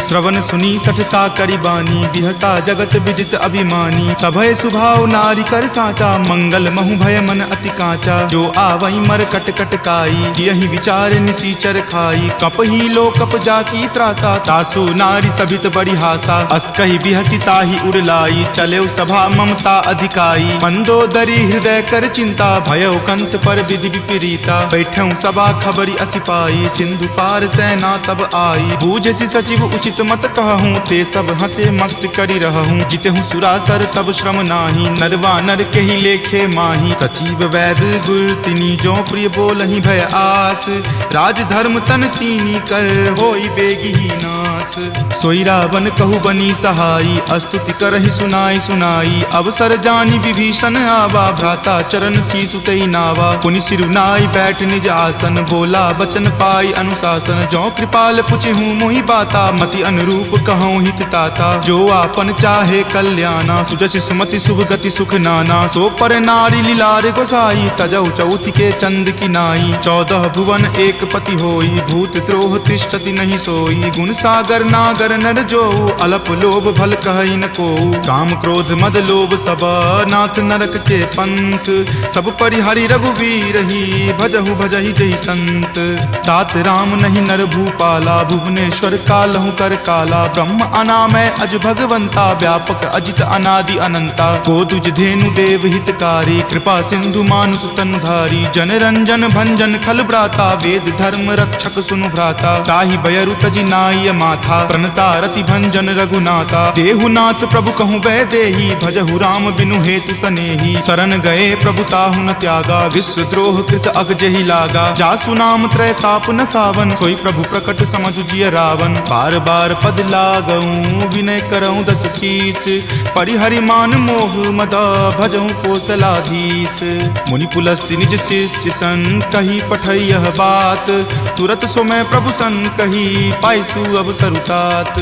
श्रवण सुनी सठता करि बानी, बिहसा जगत विजित अभिमानी। सभय सुभाव नारी कर साचा, मंगल महु भय मन अति काचा। जो आवई मर कट कट काई, यही विचार निसीचर खाई। कप ही लो कप जाकी त्रासा, तासु नारी सभित बड़ी हासा। अस कही बिहसी ताही उड़लाई, चले सभा ममता अधिकाई। मंदोदरी हृदय कर चिंता, भयो कंत पर विधि विपरीता। बैठऊँ सभा खबरी असिपाई, सिंधु पार सेना तब आई। बूझसी सचिव उचित मत कहूँ, ते सब हंसे मस्त करी रहूँ। जितहूँ सुरासर तब श्रम नाही, नरवा नर के ही लेखे माही। सचिव वैद गुर तिनी, जो प्रिय बोलहि भय आस। राज धर्म तन तीनी कर, होई बेगी ही नास। सोई रावण कहु बनी सहाई, स्तुति करहि सुनाई सुनाई। अवसर जानी विभीषण आवा, भ्राता चरण शीसु तेहि नावा। पुनि सिरुनाई बैठ निज आसन, बोला बचन पाई अनुशासन। जो कृपाल पुछहूँ मोहि बाता, मति अनुरूप कहूँ हित ताता। जो आपन चाहे कल्याणा, सुजस सुमति शुभ गति सुख नाना। सो पर नारी लीलार गोसाई, तजौ चौथि के चंद की नाई। 14 भुवन एक पति होई, भूत द्रोह तिष्ठति नहीं सोई। गुण सागर नागर नर जो, अलप लोभ भल कहई न को। काम क्रोध मद लोभ सब, नाथ नरक के पंथ। सब परिहरि रघुवीर ही, भजहु भजहि जहि संत। तात राम नहीं नर भूपाला, भुवनेश्वर कालहु कर काला। ब्रह्म अनामय अज भगवंता, व्यापक अजित अनादि अनंता। गोदुज धेनु देव हितकारी, कृपा सिंधु मानुष तनुधारी। जन रंजन भंजन खल भ्राता, वेद धर्म रक्षक सुनु भ्राता। ताहि बयरु तजि नाय माथा, प्रणता रति भंजन रघुनाथा। देहुनाथ प्रभु कहूँ वै देही, भजहु राम बिनु हेतु सनेही। शरण गए प्रभु ताहु न त्यागा, विश्व द्रोह कृत अग जहि लागा। जासु नाम त्रय ताप न सावन, सोई प्रभु प्रकट समझु जिय रावण। बार बार पद लागऊँ, विनय करऊँ दस शीस। परिहरि मान मोह मद, भजहु कौशलाधीश। मुनि पुलस्ति निज शिष्य सन, कही पठई यह बात। तुरत सो मैं प्रभु सन कही, पाइसु अब सरुतात।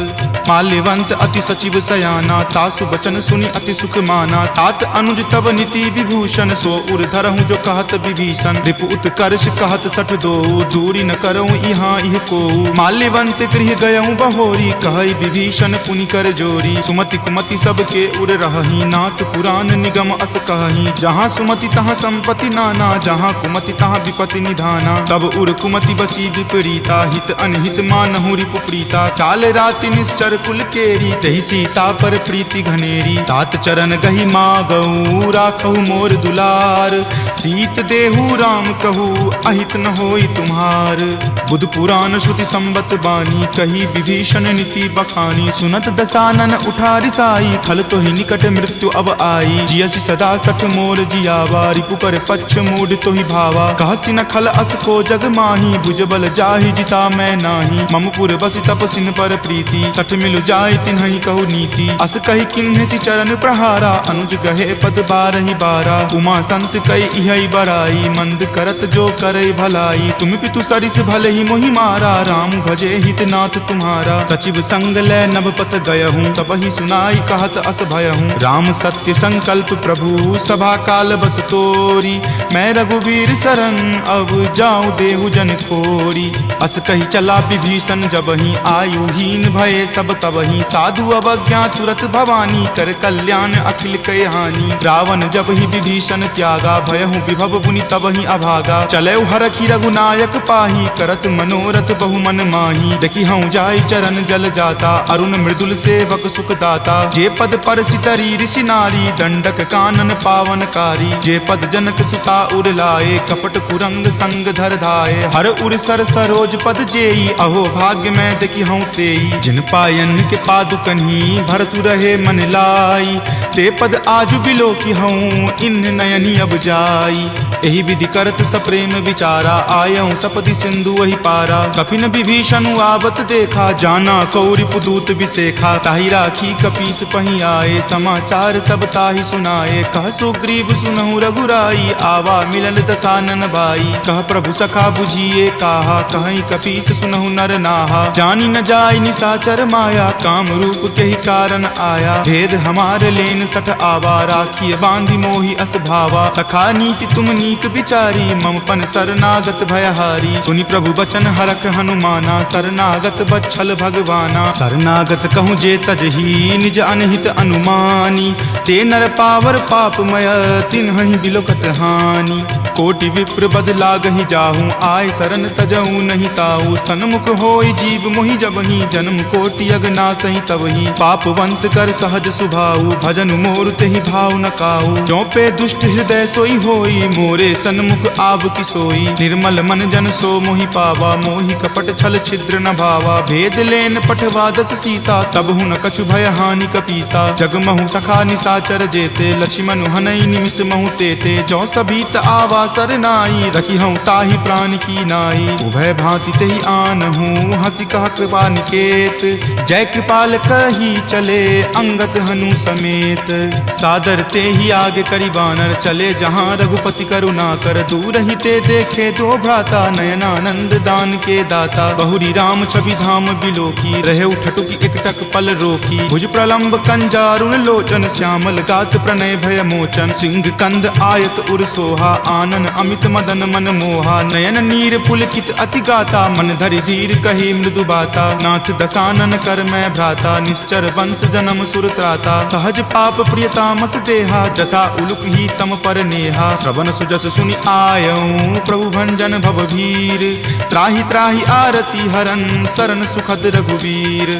माल्यवंत अति सचिव सयाना, तासु बचन सुनि अति सुख माना। तात अनुज तब नीति विभूषण, सो उर धरहूँ जो कहत विभीषण। रिपु उत्कर्ष कहत सठ दो, दूरी न करऊँ यहाँ इह को। माल्यवंत गृह गयऊँ बहोरी, कहई विभीषण पुनि कर जोरी। सुमति कुमति सबके उर रहही, नाथ पुराण निगम अस कहही। जहाँ सुमति तहाँ संपत्ति नाना, जहाँ कुमति तहाँ विपत्ति निधाना। तब उर कुमति बसी विपरीता, हित अनहित मानहु रिपु प्रीता। काल राति निश्चर कुल केरी, तहि सीता पर प्रीति घनेरी। तात चरण गहि मागऊ, राखहु मोर दुलार। सीत देहु राम कहू, अहित न होई तुम्हार। बुध पुराण श्रुति संबत बानी, कही विभीषण नीति बखानी। सुनत दसानन उठा रिसाई, खल तो ही निकट मृत्यु अब आई। जियसि सदा सठ मोर जियावा, रिपु पर पक्ष मूड तो ही भावा। कहसि न खल अस को जग माही, भुजबल जाहि ताहि जिता मैं नाही। ममपुर बसि तपसिन पर प्रीति, सठ मिलु जाय तिन्हि कहु नीति। अस कहि किन्हे सि चरण प्रहारा, अनुज गहे पद बारहि बारा। उमा संत कई इहै बराई, मंद करत जो करे भलाई। तुम पितु सरिस भले ही मोहि मारा, राम भजे हितनाथ तुम्हारा। सचिव संग लै नभपत गयहूँ, तब ही सुनाई कहत अस भयहूँ। राम सत्य संकल्प प्रभु, सभा काल बस तोरी। मैं रघुवीर शरण, अब जाऊँ देहु जन खोरी। अस कही चला विभीषण जबहि, आयुहीन भये सब तबहि। साधु अवज्ञा तुरत भवानी, कर कल्याण अखिल कय हानि। रावण जब ही विभीषण त्यागा, भयहु विभव मुनि तबहि अभागा। चले हरखी रघुनायक पाही, करत मनोरथ बहु मन माही। देखी हूँ जाय चरण जल जाता, अरुण मृदुल सेवक सुख दाता। जे पद पर सितरी ऋषि नारी, दंडक कानन पावनकारी। जे पद जनक सुता उर लाए, कपट कुरंग संग धर धाये। हर उर सर सरोज पद जेई, अहो भाग्य में देखी हूँ तेई। जिन पायन के पादुकन्ही, भरतु रहे मन लाई। ते पद आजु बिलो की हूँ, इन नयनी अब जाई। एहि विधि करत सप्रेम विचारा, आयऊँ सपदि सिंधु वही पारा। कपिन विभीषण आवत देखा, जाना कौरि पुदूत विसेखा। ताहि राखी कपीस पही आए, समाचार सब ताहि सुनाए। कह सुग्रीव सुनहु रघुराई, आवा मिलन दसानन भाई। कह प्रभु सखा बुझिए काहा, कहीं कपीस सुनहु नर नाहा। जानी न जाय निसाचर माया, काम रूप के ही कारण आया। भेद हमार लेन सठ आवा, राखिए बांधि मोहि अस भावा। सखा नीति तुम नीक विचारी, ममपन शरणागत भयहारी। सुनि प्रभु बचन हरख हनुमाना, शरणागत बच्छल भगवाना। शरणागत कहूँ जे तजही, निज अनहित अनुमानी। ते नर पावर पापमय, तिन्हि बिलोकत हानि। कोटि विप्र बद लागहि जाहूँ, आय शरण तजहूँ नहीं ताऊ। सन्मुख होय जीव मोहि जबहि, जन्म कोटि अगनासहि तबहि। पापवंत कर सहज सुभाऊ, भजन मोर तेहि भाव न काऊ। जो पे दुष्ट हृदय सोई होई, मोरे सन्मुख आब की सोई। निर्मल मन जन सो मोहि पावा, मोहि कपट छल छिद्र न भावा। भेद लेन पठवा दस सीसा, तब हूँ न कछु भय हानि कपीसा। जगमहु सखा निसाचर जेते, लक्ष्मण हनई निमिष महु तेते। जो सभीत आवा सरनाई, रखी हूँ ताहि प्राण की नाई। उभय भांति तेहि आनहूँ, हंसी कह कृपा निकेत। जय कृपाल कही चले, अंगत हनु समेत। सादर ते ही आगे करी बानर, चले जहाँ रघुपति करुणा कर। दूर ही ते देखे दो भ्राता, नयनानंद दान के दाता। बहुरी राम छवि धाम बिलोकी, रहे उठटुकी एकटक पल रोकी। भुज प्रलंब कंजारुण लोचन, श्यामल गात प्रणय भय मोचन। सिंह कंद आयत उर सोहा, आनन अमित मदन मन मोहा। नयन नीर पुलकित अति गाता, मन धरि धीर कही मृदु बाता। नाथ दसानन कर मैं भ्राता, निश्चर वंश जन्म सुर त्राता। सहज पाप प्रियतामस देहा, जथा उलुक ही तम पर नेहा। श्रवण सुजस सुनि आयऊँ, प्रभु भंजन भव भीर। त्राहि त्राहि आरती हरन, शरण सुखद रघुवीर।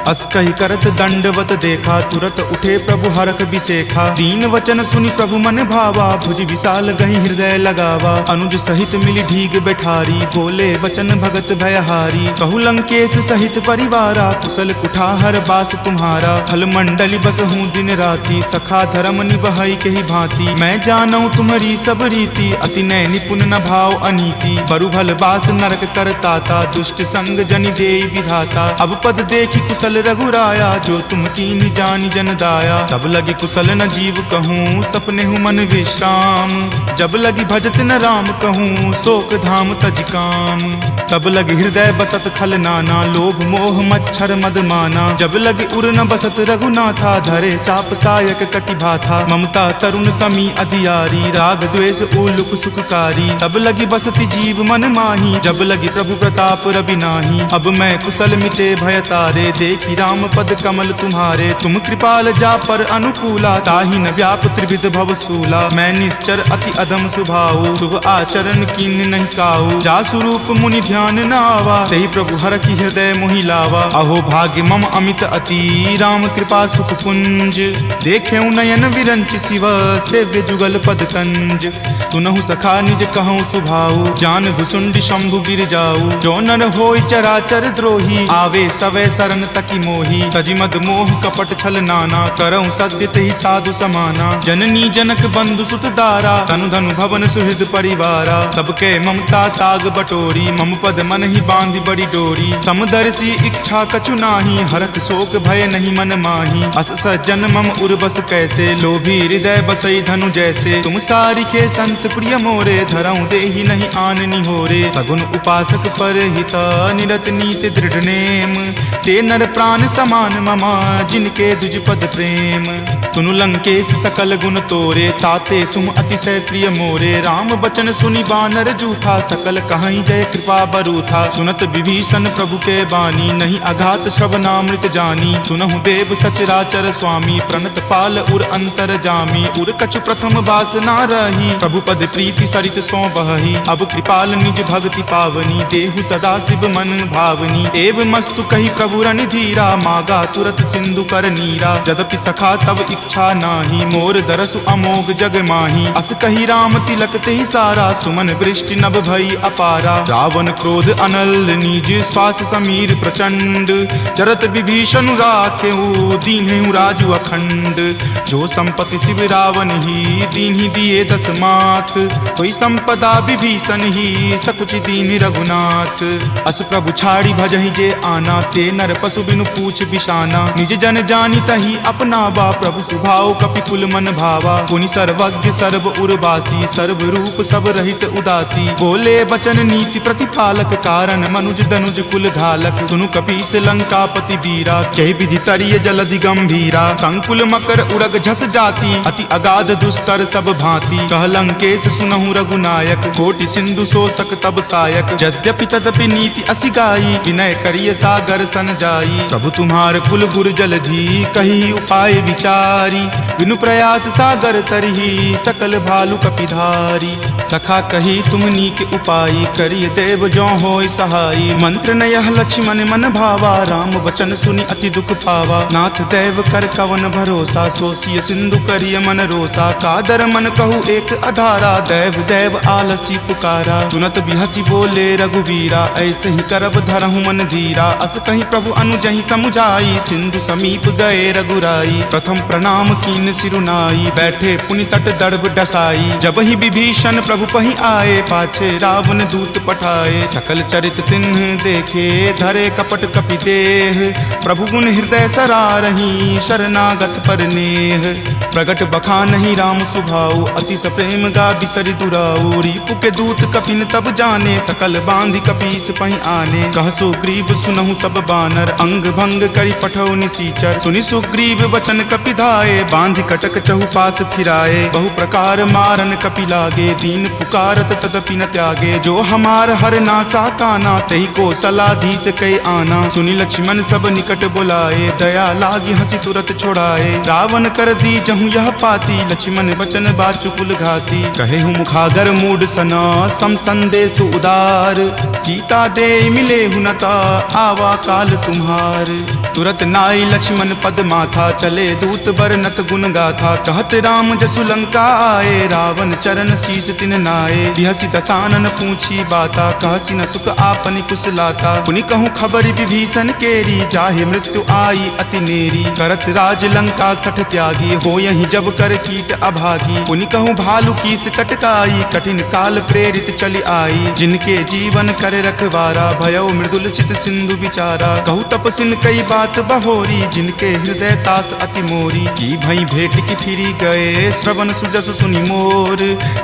अस कहि करत दंडवत देखा, तुरत उठे प्रभु हरख बिसेखा। दीन वचन सुनि प्रभु मन भावा, भुज विशाल गहि हृदय लगावा। अनुज सहित मिली ढीग बैठारी, बोले वचन भगत भयहारी। कहु लंकेश सहित परिवारा, कुशल कुठार बास तुम्हारा। फल मंडली बस हूँ दिन राति, सखा धर्म निबहई के ही भांति। मैं जानऊँ तुम्हारी सब रीति, अति नय निपुण न भाव अनीति। बरु भल बास नरक करताता, दुष्ट संग जनि देई विधाता। अब पद देखी कुशल रघुराया, जो तुम कीन्ही जानि जन दाया। तब लगी कुशल न जीव कहूँ, सपने हूँ मन विश्राम। जब लगी भजत न राम कहूँ, शोक धाम तज काम। तब लगी हृदय बसत खल नाना, लोभ मोह मच्छर मद माना। जब लगी उर न बसत रघुनाथा, धरे चाप सायक कटि भाथा। ममता तरुण तमी अधियारी, राग द्वेष उलुक सुखकारी। तब लगी बसति जीव मन माही, जब लगी प्रभु प्रताप रवि नाही। अब मैं कुशल मिटे भय तारे, देखी राम पद कमल तुम्हारे। तुम कृपाल जा पर अनुकूला, ताहि न व्याप त्रिविध भव सूला। मैं निश्चर अति अधम सुभाऊ, शुभ आचरण कीन नहीं काऊ। जा स्वरूप मुनि ध्यान न आवा, तेहि प्रभु हर की हृदय मोहि लावा। अहो भाग्य मम अमित अति, राम कृपा सुख पुंज। देखे नयन विरंच शिव, सेव्य जुगल पद कंज। तुनहु सखा निज कहूँ सुभाऊ, जान भुसुंडी शंभु गिर जाऊ। जो नर होय चराचर द्रोही, आवे सवै शरण तकी मोही। तजि मद मोह कपट छल नाना, करऊँ सद्य तेहि साधु समाना। जननी जनक बंधु सुत दारा, तनु धनु भवन सुहृद परिवारा। तब के ममता ताग बटोरी, मम पद मन ही बांधी बड़ी डोरी। तम दर्शी इच्छा कछु नाही, हरख शोक भय नहीं मन माही। अस सज्जन मम उर्बस कैसे, लोभी हृदय बसई धनु जैसे। तुम सारिखे संत प्रिय मोरे, धरऊं देहि नहीं आन निहोरे। सगुन उपासक पर हिता, निरत नीति दृढ़ नेम। ते नर प्राण समान ममा, जिनके दुज पद प्रेम। तुनु लंकेश सकल गुण तोरे, ताते तुम अतिशय प्रिय मोरे। राम बचन सुनि बानर जूथा, सकल कहाई जय कृपा बरूथा। सुनत विभीषण प्रभु के बानी, नहीं अघात श्रवणामृत जानी। सुनहु देव सचराचर स्वामी, प्रणत पाल उर अंतर जामी। उर कछु प्रथम बास ना रही, प्रभु पद प्रीति सरित सो बही। अब कृपाल निज भक्ति पावनी, देहु सदा शिव मन भावनी। एव मस्तु कही प्रभु रण धीरा, मागा तुरत सिंधु कर नीरा। जदपि सखा तब इच्छा नाही, मोर दरसु अमोघ जग माही। अस कही राम तिलक तेहि सारा, सुमन वृष्टि नभ भई अपारा। रावण क्रोध अनल निज, श्वास समीर प्रचंड। जरत विभीषण राखेहु, दीन्हु राजु अखंड। जो संपत्ति शिव रावण ही, दीन्हि दिए दस माथ। कोई संपदा विभीषण ही, सकुच दीन रघुनाथ। अस प्रभु छाड़ी भजहि जे आना, ते नर पशु बिनु पूछ बिशाना। निज जन जानी तहि अपनावा, प्रभु सुभाव कपिकुल मन भावा। पुनि सर्वज्ञ सर्व उर्वासी, सर्व रूप सब रहित उदासी। बोले बचन नीति प्रतिपालक, कारण मनुज दनुज कुल घालक। तुनु कपीस लंकापति वीरा, कहि विधि तरिय जलधि गंभीरा। संकुल मकर उड़ग झस जाति, अति अगाध दुस्तर सब भांति। कह लंकेश सुनहु रघुनायक, कोटि सिंधु शोषक तब सायक। यद्यपि तदपि नीति असि गाई, विनय करिय सागर सन जाई। प्रभु तुम्हार कुल गुर जलधि, कही उपाय विचारी। बिनु प्रयास सागर तरही, सकल भालु कपिधारी। सखा कही तुम नीक उपाई, करिय देव जो होय सहाई। मंत्र न यह लक्ष्मण मन भावा, राम वचन सुनि अति दुख पावा। नाथ देव कर कवन भरोसा, सोसिय सिंधु करिय मन रोसा। कादर मन कहु एक अधारा, देव देव आलसी पुकारा। सुनत बिहसी बोले रघुवीरा, ऐसे ही करब धरहु मन धीरा। अस कहीं प्रभु अनुजहि समुझाई, सिंधु समीप गए रघुराई। प्रथम प्रणाम कीन सिरुनाई, बैठे पुनि तट दर्भ डसाई। जब ही विभीषण प्रभु पहि आए, पाछे रावण दूत पठाए। सकल चरित तिन्ह देखे, धरे कपट कपि देह। प्रभु गुण हृदय सरारही, शरणागत पर नेह। प्रगट बखानहि राम सुभाऊ, अति सप्रेम गा बिसरि दुराऊ। रिपु के दूत कपिन तब जाने, सकल बांधि कपीस पहि आने। कह सुग्रीव सुनहु सब बानर, अंग भंग करि पठौ निसीचर। सुनि सुग्रीव वचन कपिधाए, बांधि कटक चहुपास फिराए। बहु प्रकार मारन कपि लागे, दीन पुकारत तदपि न त्यागे। जो हमार हर नासा काना, तहि को सलाधीस कई आना। सुनि लक्ष्मण सब निकट बुलाए, दया लागी हंसी तुरत छोड़ाए। रावण कर दी जहु यह पाती, लक्ष्मण बचन बाचु कुल घाती। कहे हूँ मुखागर मूड सना, सम संदेश उदार। सीता दे मिले हुनता, आवा काल तुम्हार। तुरत नाई लक्ष्मण पद माथा, चले दूत बरनत गुण गाथा। कहत राम जसु लंका आए, रावण चरण शीस तिन नाये। बिहसी दसानन पूछी बाता, कहसी न सुख आपनि कुशलाता। पुनि कहूँ खबरि विभीषण केरी, जाहे मृत्यु आई अति नेरी। करत राज लंका सठ त्यागी, हो यही जब कर कीट अभागी। पुनि कहूँ भालु कीस कटकाई, कठिन काल प्रेरित चली आई। जिनके जीवन कर रखवारा, भयो मृदुल चित सिंधु विचारा। कहूँ तपसिन कई बात बहोरी, जिनके हृदय तास अति मोरी। की भई भेट की फिरी गए, श्रवण सुजस सुनि मोर।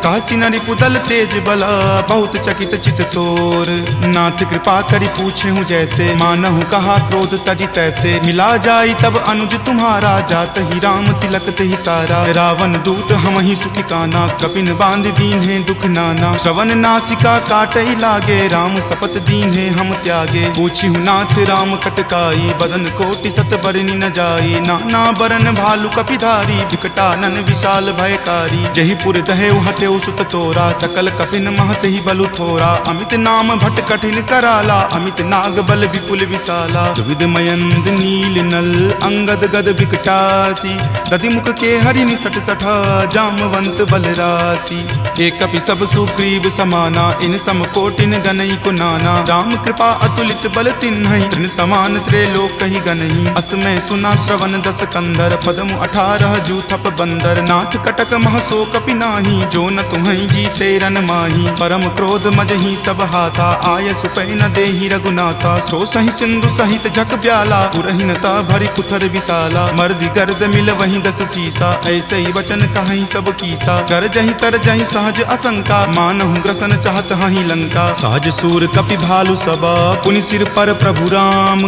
कहसी न रिपुदल तेज बला, बहुत चकित चित तोर। नाथ कृपा करि पूछे हूँ जैसे, मानहु कहा क्रोध तजि तैसे। मिला जाई तब अनुज तुम्हारा, जात ही राम तिलक तेहि सारा। रावण दूत हम ही सुखी काना, कपिन बांध दीन है दुख नाना। श्रवण नासिका काटई लागे, राम सपत दीन है हम त्यागे। पूछी हूँ नाथ राम कटकाई, बदन कोटि सत बरनी न जाई। नाना बरन भालु कपिधारी, विकटानन विशाल भयकारी। जही पुर दहेउ हतेउ सुत तोरा, सकल कपिन महत ही बलु थोरा। अमित नाम भट कठिन कराला, अमित नाग बल विपुल विशाला। दुविध मयंद नील नल, अंगद गद विकटासी। दधि मुख के हरि निसट सठा, जामवंत बल राशि। एक कपि सब सुग्रीव समाना, इन सम कोटिन गनई को नाना। राम कृपा अतुलित बल तिन्हई, तृण समान त्रैलोक कहि गनहि। असमय सुना श्रवण दस कंधर, पदमु 18 जूथप बंदर। नाथ कटक महसो कपि नाही, जो न तुम्हें जीते रन माही। परम क्रोध मजही सब हाथा, आय सुपै न देहि रघुनाथा। सो सही सिंधु सहित झक ब्याला, पुरहीनता भरी कुथर विशाला। मर्दी गर्द मिल वहीं 10 सीसा, ऐसे ही वचन कहीं सब कीसा। कर जही तर जही सहज असंका, मानहु ग्रसन चाहत हहीं लंका। सहज सूर कपि भालु सबा, पुनि सिर पर प्रभु राम।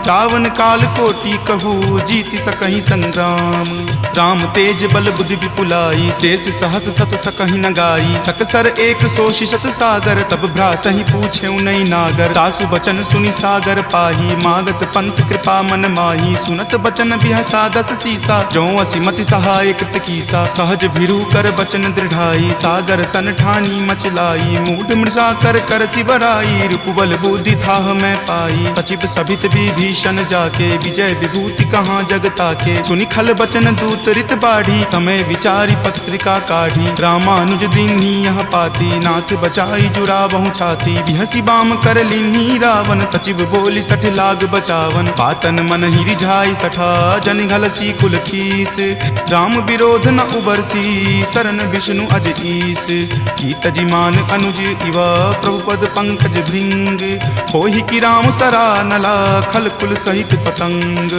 रावण काल कोटि कहू, जीति सकहि संग्राम। राम तेज बल बुद्धि विपुलाई, शेष सहस सत सकहि न गाई। सकसर एक सोषि शत सागर, तब भ्रातहि पूछेउ नहीं नागर। तासु बचन सुनि सागर पाही, मागत पंथ कृपा मन माही। सुनत बचन बिहसा 10 सीसा, जो असि मति सहाय कृत कीसा। सहज भिरू कर बचन दृढ़ाई, सागर सन ठानी मचलाई। मूढ़ मृषा कर कर सिबराई, रूपबल बुद्धि थाह मैं पाई। सचिव सभित विभीषण जाके, विजय विभूति कहाँ जगता के। सुनि खल बचन दूत रित बाढ़ी, समय विचारी पत्रिका काढ़ी। रामानुज दीन्ही यह पाती, नाथ बचाई जुड़ावहु छाती। बिहसी बाम कर लीन्ही रावण, सचिव बोली सठ लाग बचावन। पातन मन ही रिझाई सठा, जन घलसी कुल खीस। राम विरोध न उबरसी, शरण विष्णु अज ईस। की तजिमान अनुज इवा, प्रभुपद पंकज भृंग। होहि की राम सरा नला, खल कुल सहित पतंग।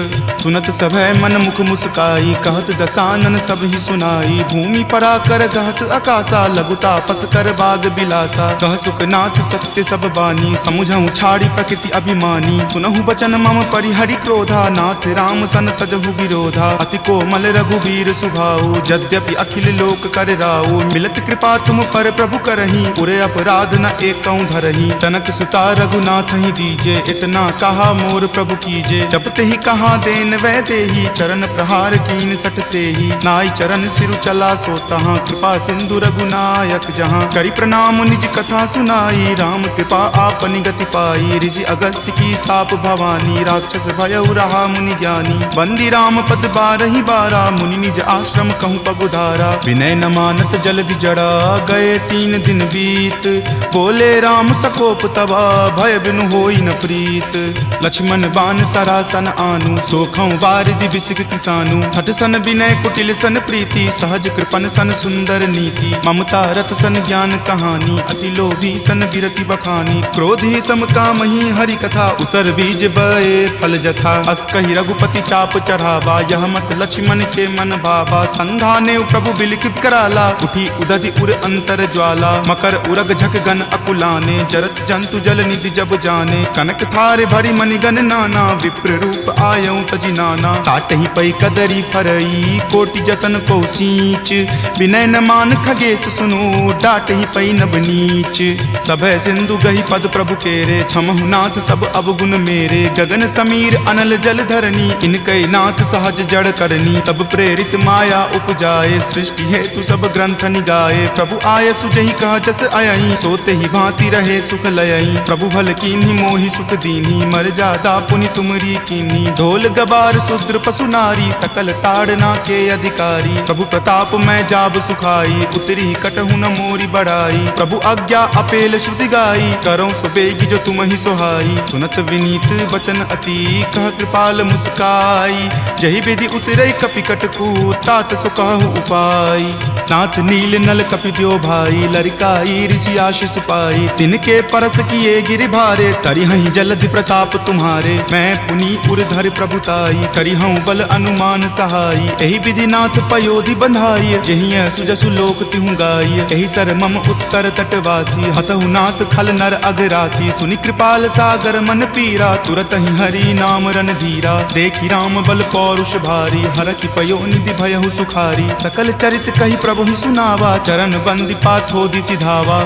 सुनत सभय मन मुख मुस्काई, कहत दसानन सब ही सुनाई। भूमि परा कर गहत आकाशा, लघु तापस कर बाग बिलासा। कह सुखनाथ सत्य सब बानी, समुझहु छाड़ी प्रकृति अभिमानी। सुनहु बचन मम परिहरि क्रोधा, नाथ राम सन तजहु विरोधा। अति कोमल रघुबीर सुभाऊ, यद्यपि अखिल लोक कर राऊ। मिलत कृपा तुम पर प्रभु करही, उरे अपराध न एकौ धरही। तनक सुता रघुनाथ ही दीजे, इतना कहा मोर प्रभु कीजे। जपते ही कहा देन वै देही, चरण प्रहार कीन सटते ही। नाई चरण सिरु चला सो तहाँ, कृपा सिंधु रघुनायक जहाँ। करि प्रणाम निज कथा सुनाई, राम कृपा आपनि गति पाई। ऋषि अगस्त्य की साप भवानी, राक्षस भयउ रहा मुनि ज्ञानी। बंदी राम पद 12 बारा, मुनि निज आश्रम कहूँ पगुधारा। विनय न मानत जलधि जड़ा, गए 3 दिन बीत। बोले राम सकोप तबा, भय बिनु होई न प्रीत। लक्ष्मण बान सरासन आनु, सोखौ बारिधि बिसिक किसानु। हठ सन विनय कुटिल सन प्रीति, सहज कृपन सन सुंदर नीति। ममता रत सन ज्ञान कहानी, अति लोभी सन बिरति बखानी। क्रोधी सम कामहि हरि कथा, उसर बीज बए फल जथा। अस कहि रघुपति चाप चढ़ावा, यह मत लक्ष्मण के मन भावा। संधाने प्रभु बिलिख कराला, उठी उदधि उर अंतर ज्वाला। मकर उरग झक गन अकुलाने, जरत जंतु जल निधि जब जाने। कनक थारे भरी मणिगन नाना, विप्र रूप आयऊ तजि नाना। काटहि पै कदरी फरई, कोटि जतन को सींच। विनय न मान खगेश सुनो, डाटहि पै नब नीच। सभय सिंधु गहि पद प्रभु केरे, क्षमहु नाथ सब अवगुण मेरे। गगन समीर अनल जल धरनी, इनकै नाथ सहज जड़ करनी। तब प्रेरित माया उपजाए, सृष्टि हेतु सब ग्रंथ निगाए। प्रभु आय सुजहि कह जस अयहि, सोते ही भांति रहे सुख लयहि। प्रभु भल कीन्ही मोहि सुख दीन्ही, मर जादा पुनि तुमरी कीन्ही। ढोल गबार शूद्र पशु नारी, सकल ताड़ना के अधिकारी। प्रभु प्रताप मैं जाब सुखाई, उतरी कटहु न मोरी बढ़ाई। प्रभु आज्ञा अपेल श्रुति गाई, करौं सुबेगी जो तुम ही सोहाई। सुनत विनीत बचन अति, कह कृपाल मुस्काई। जहि विधि उतरई कपि कटकू, तात सो कहु उपाय। नाथ नील नल कपि द्यो भाई, लरिकाई ऋषि आशीष पाई। तिनके परस किए गिरि भारे, तरिहहि जलधि प्रताप तुम्हारे। मैं पुनि उरधर प्रभुताई, करिहउँ बल अनुमान सहाई। एहि विधि नाथ पयोधि बंधाई, जहिं सुजसु लोक तिहु गाई। एहि सर मम उत्तर तटवासी, हतहु नाथ खल नर अगरासी। सुनि कृपाल सागर मन पीरा, तुरत ही हरि नाम रन धीरा। देखि राम बल पौरुष भारी, हरखि पयो निधि भयहु सुखारी। सकल चरित कहि प्रभु ही सुनावा, चरण बंदी पाथोधि सिधावा।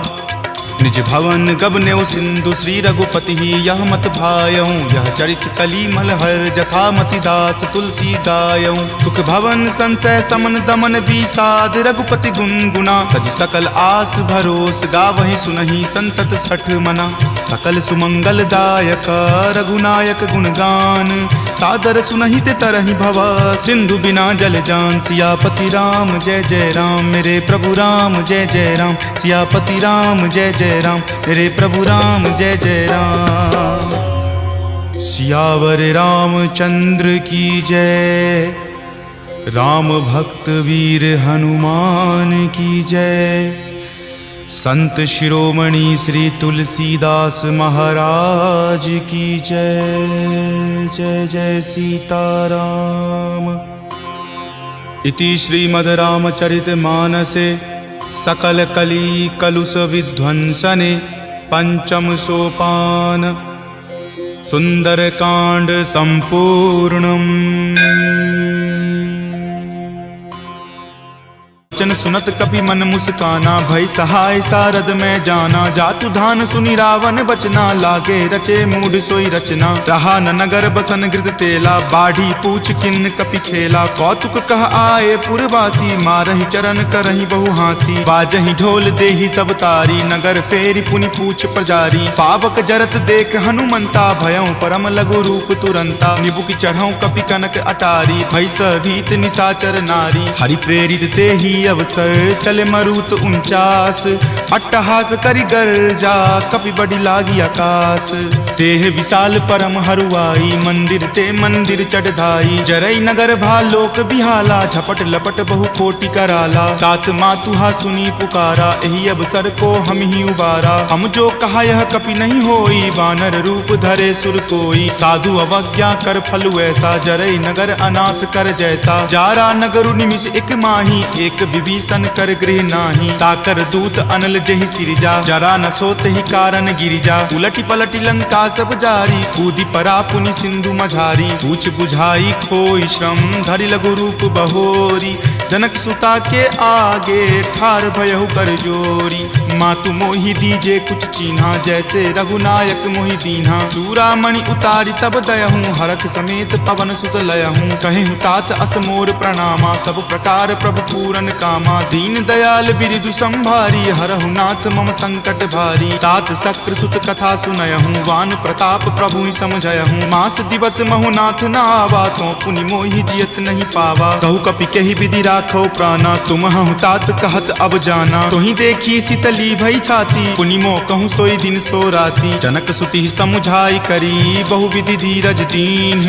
निज भवन गबनेउ सिंधु, श्री रघुपति ही यह मत भायऊँ। यह चरित कली मलहर, जथा मति दास तुलसी गायऊँ। सुख भवन संशय समन दमन बीसाद, रघुपति गुनगुना। तज सकल आस भरोस, गावहि सुनहि संतत सठ मना। सकल सुमंगल दायक, रघुनायक गुणगान। सादर सुनहि ते तरहि भवा, सिंधु बिना जल जान। सियापति राम जय जय राम, मेरे प्रभु राम जय जय राम। सियापति राम जय जय राम, मेरे प्रभु राम जय जय राम। सियावर रामचंद्र की जय, राम भक्त वीर हनुमान की जय। संत शिरोमणि श्री तुलसीदास महाराज की जय। जय जय सीताराम। इति श्रीमद् रामचरित मानसे सकल कली कलुष विध्वंसने पंचम सोपान सुंदरकांड संपूर्णम्। वचन सुनत कपि मन मुस्काना, भय सहाय सारद में जाना। जातु धान सुनि रावण बचना, लागे रचे मूढ़ सोई रचना। रहा न नगर बसन गृद तेला, बाढ़ी पूछ किन्न कपि खेला। कौतुक कह आए पुरवासी, मारहि चरण करहि बहु हासी। बाजहि ढोल देहि सब तारी, नगर फेरि पुनि पूछ प्रजारी। पावक जरत देख हनुमंता, भयउ परम लघु रूप तुरंता। निबुक चढ़ऊ कपि कनक अटारी, भय भीत निशाचर नारी। हरि प्रेरित तेहि अवसर, चले मरुत 49। अट्टहास करि गर्जा, कपि बड़ी लागी आकाश। तेह विशाल परम हरुआई, मंदिर ते मंदिर चढ़ाई। जरई नगर भालोक बिहाला, झपट लपट बहु कोटि कराला। तात मातुहा सुनी पुकारा, एहि अवसर को हम ही उबारा। हम जो कहा यह कपि नहीं होई, वानर रूप धरे सुर कोई। साधु अवज्ञा कर फलु ऐसा, जरई नगर अनाथ कर जैसा। जारा नगरु निमिष एक माही, एक विभीषण कर गृह नाही। ताकर दूत अनल जहि सिरजा, जरा न सोत ही कारण गिरिजा। उलटी पलटी लंका सब जारी, कूदी परा पुनि सिंधु मझारी। पूछ बुझाई खोई श्रम, धरि लघु रूप बहोरी। जनक सुता के आगे, ठार भयहु कर जोरी। मातु मोहि दीजे कुछ चीन्हा, जैसे रघुनायक मोहि दीन्हा। चूड़ामणि उतारी तब दयहूँ, हरख समेत पवन सुत लयहूँ। कहेहु तात असमोर प्रणामा, सब प्रकार प्रभु पूरन कामा। दीन दयाल बिरदु संभारी, हरहु नाथ मम संकट भारी। तात शक्र सुत कथा सुनयहूँ, वान प्रताप प्रभु समझयहूँ। मास दिवस महु नाथ न आवा, तो पुनि मोहि जियत नहीं पावा। कहु कपि कहि विधि राखो प्राणा, तुम हूँ तात कहत अब जाना। तोहि देखी शीतली भई छाती, पुनि मो कहूँ सोई दिन सो राती। जनक सुति समुझाई करी, बहु विधि धीरज दीन।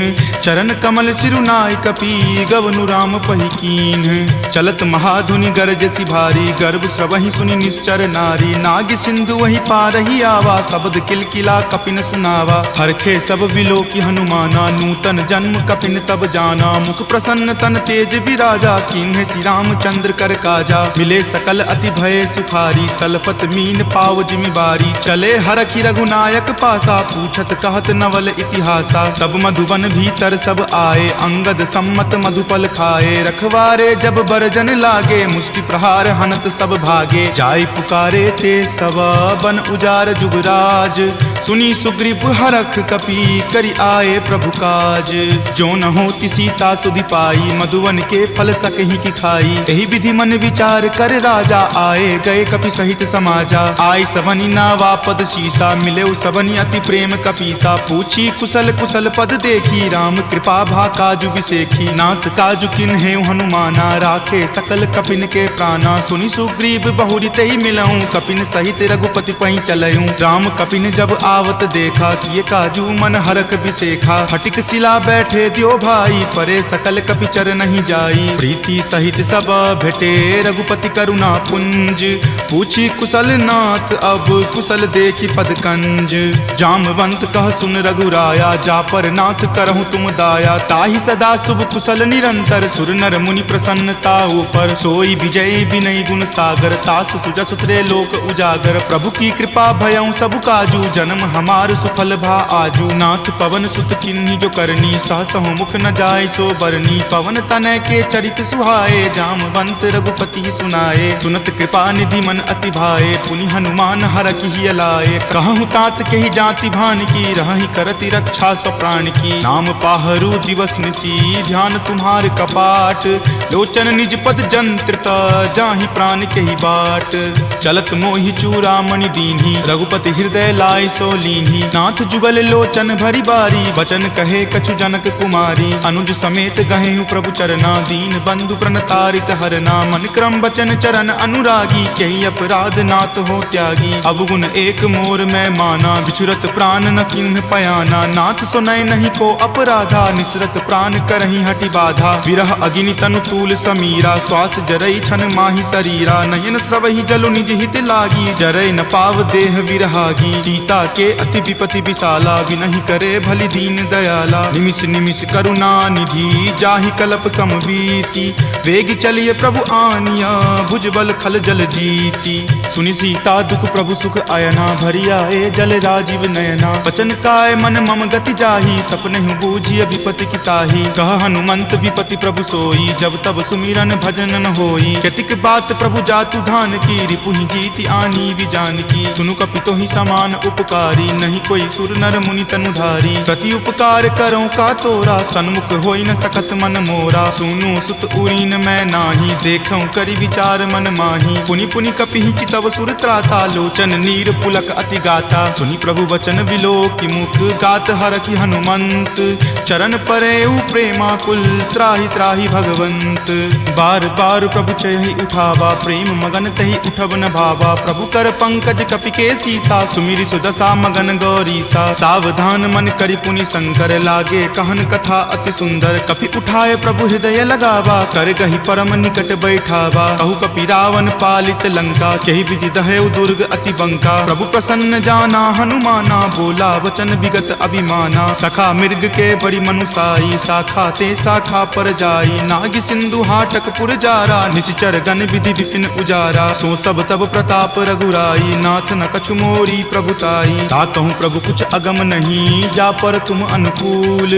चरण कमल सिरुनाई कपि, गवनु राम पहि कीन्ह। चलत महाधुनि गरजसि भारी, गर्भ स्रवहि सुनि निश्चर नारी। नाग सिंधु वही पारहि आवा, शब्द किलकिला कपिन सुनावा। हरखे सब विलोकि हनुमाना, नूतन जन्म कपिन तब जाना। मुख प्रसन्न तन तेज विराजा, कीन्ह श्री रामचंद्र कर काजा। मिले सकल अति भय सुखारी, तलफत मीन पाव जिमि बारी। चले हरखि रघुनायक पासा, पूछत कहत नवल इतिहासा। तब मधुबन भीतर सब आए, अंगद सम्मत मधुपल खाए। रखवारे जब बरजन लागे, मुष्टि प्रहार हनत सब भागे। जाय पुकारे ते सब, बन उजार जुगराज। सुनी सुग्रीव हरख कपि, करि आए प्रभु काज। जो न होति सीता सुधि पाई, मधुवन के फल सकहि की खाई। एहि विधि मन विचार कर राजा, आए गए कपि सहित समाजा। आय सबनि नावा पद शीसा, मिले सबनि अति प्रेम कपीसा। पूछी कुशल कुशल पद देखी, राम कृपा भा काजु बिसेखी। नाथ काजु किन्हे हनुमाना, राखे सकल कपिन के प्राणा। सुनि सुग्रीव बहुरी तहि मिलऊं, कपिन सहित रघुपति पहि चलऊं। राम कपिन जब आवत देखा, किए काजू मन हरख बिसेखा। फटिक सिला बैठे द्यो भाई, परे सकल कपि चर नहीं जाई। प्रीति सहित सब भेटे, रघुपति करुणा पुंज। पूछी कुशल नाथ, अब कुशल देखी पद कंज। जामवंत कह सुन रघुराया, जा पर नाथ करहु तुम दाया। ताहि सदा शुभ कुशल निरंतर, सुर नर मुनि प्रसन्नता ऊपर। सोई विजय विनय गुण सागर, तासु सुजस त्रैलोक उजागर। प्रभु की कृपा भयउ सब काजू, जन्म हमार सुफल भा आजू। नाथ पवन सुत किन्ही जो करनी, सहसहु मुख न जाय सो बरनी। पवन तनय के चरित सुहाए, जामवंत रघुपति सुनाए। सुनत कृपा निधि मन अति भाए, पुनि हनुमान हरखि हिय लाए। कहूँ तात कहि जाति भान की, रहहि करति रक्षा सो प्राण की। नाम पाहरू दिवस निसी, ध्यान तुम्हार कपाट। लोचन निज पद जंत्रित, जाहि प्राण के ही बाट। चलत मोहि चूड़ामणि दीन्ही, रघुपति हृदय लाय सो सो लीही। नाथ जुगल लोचन भरी बारी, वचन कहे कछु जनक कुमारी। अनुज समेत गहेहु प्रभु चरना, दीन बंधु प्रणतारित हरना। मन क्रम वचन चरण अनुरागी, कही अपराध नाथ हो त्यागी। अवगुण एक मोर में माना, बिछुरत प्राण न किन्ह पयाना। नाथ सुनय नहीं को अपराधा, निसरत प्राण करही हटि बाधा। विरह अगिनि तनु तूल समीरा, श्वास जरई छन माही शरीरा। नयन स्रवहि जलु निज हित लागी, जरय न पाव देह विरहागी। सीता के अति विपति विशाला, विनहि करे भली दीन दयाला। निमिष निमिष करुणा निधि, जाहि कल्प समवीति। वेग चलिए प्रभु आनिया, भुजबल खल जल जीति। सुनि सीता दुख प्रभु सुख अयना, भरी आए जल राजीव नयना। वचन काय मन मम गति जाहि, सपनेहु बूझिय विपति की ताहि। कह हनुमंत विपति प्रभु सोई, जब तब सुमिरन भजन न होई। केतिक बात प्रभु जातु धान की, रिपुहि जीति आनी विजान की। सुनु कपितो ही समान उपकारी, नहीं कोई सुर नर मुनि तनुधारी। प्रति उपकार करो का तोरा, सन्मुख होई न सकत मन मोरा। सुनु सुत उरीन मैं नाही, देखऊं करि विचार मन माही। पुनि पुनि कपिहि चितव सुर त्राता, लोचन नीर पुलक अति गाता। सुनि प्रभु वचन विलोकि मुख, गात हरखि हनुमंत। चरण परेउ प्रेमाकुल, त्राहि त्राहि भगवंत। बार बार प्रभु चयहि उठावा, प्रेम मगन तहि उठब न भावा। प्रभु कर पंकज कपि के सीसा, सुमिरि सुदशा मगन गौरीसा। सावधान मन करि पुनि शंकर, लागे कहन कथा अति सुंदर। कपि उठाए प्रभु हृदय लगावा, कर गहि परम निकट बैठावा। कहु कपि रावण पालित लंका, केहि विधि दहेउ दुर्ग अति बंका। प्रभु प्रसन्न जाना हनुमाना, बोला वचन विगत अभिमाना। सखा मृग के बड़ी मनुसाई, शाखा ते शाखा पर जाई। नाग सिंधु हाटक पुर जारा, निश्चर गण विधि विपिन उजारा। सो सब तब प्रताप रघुराई, नाथ न कछु मोरी प्रभुताई। ताकहु प्रभु कुछ अगम नहीं, जा पर तुम अनुकूल।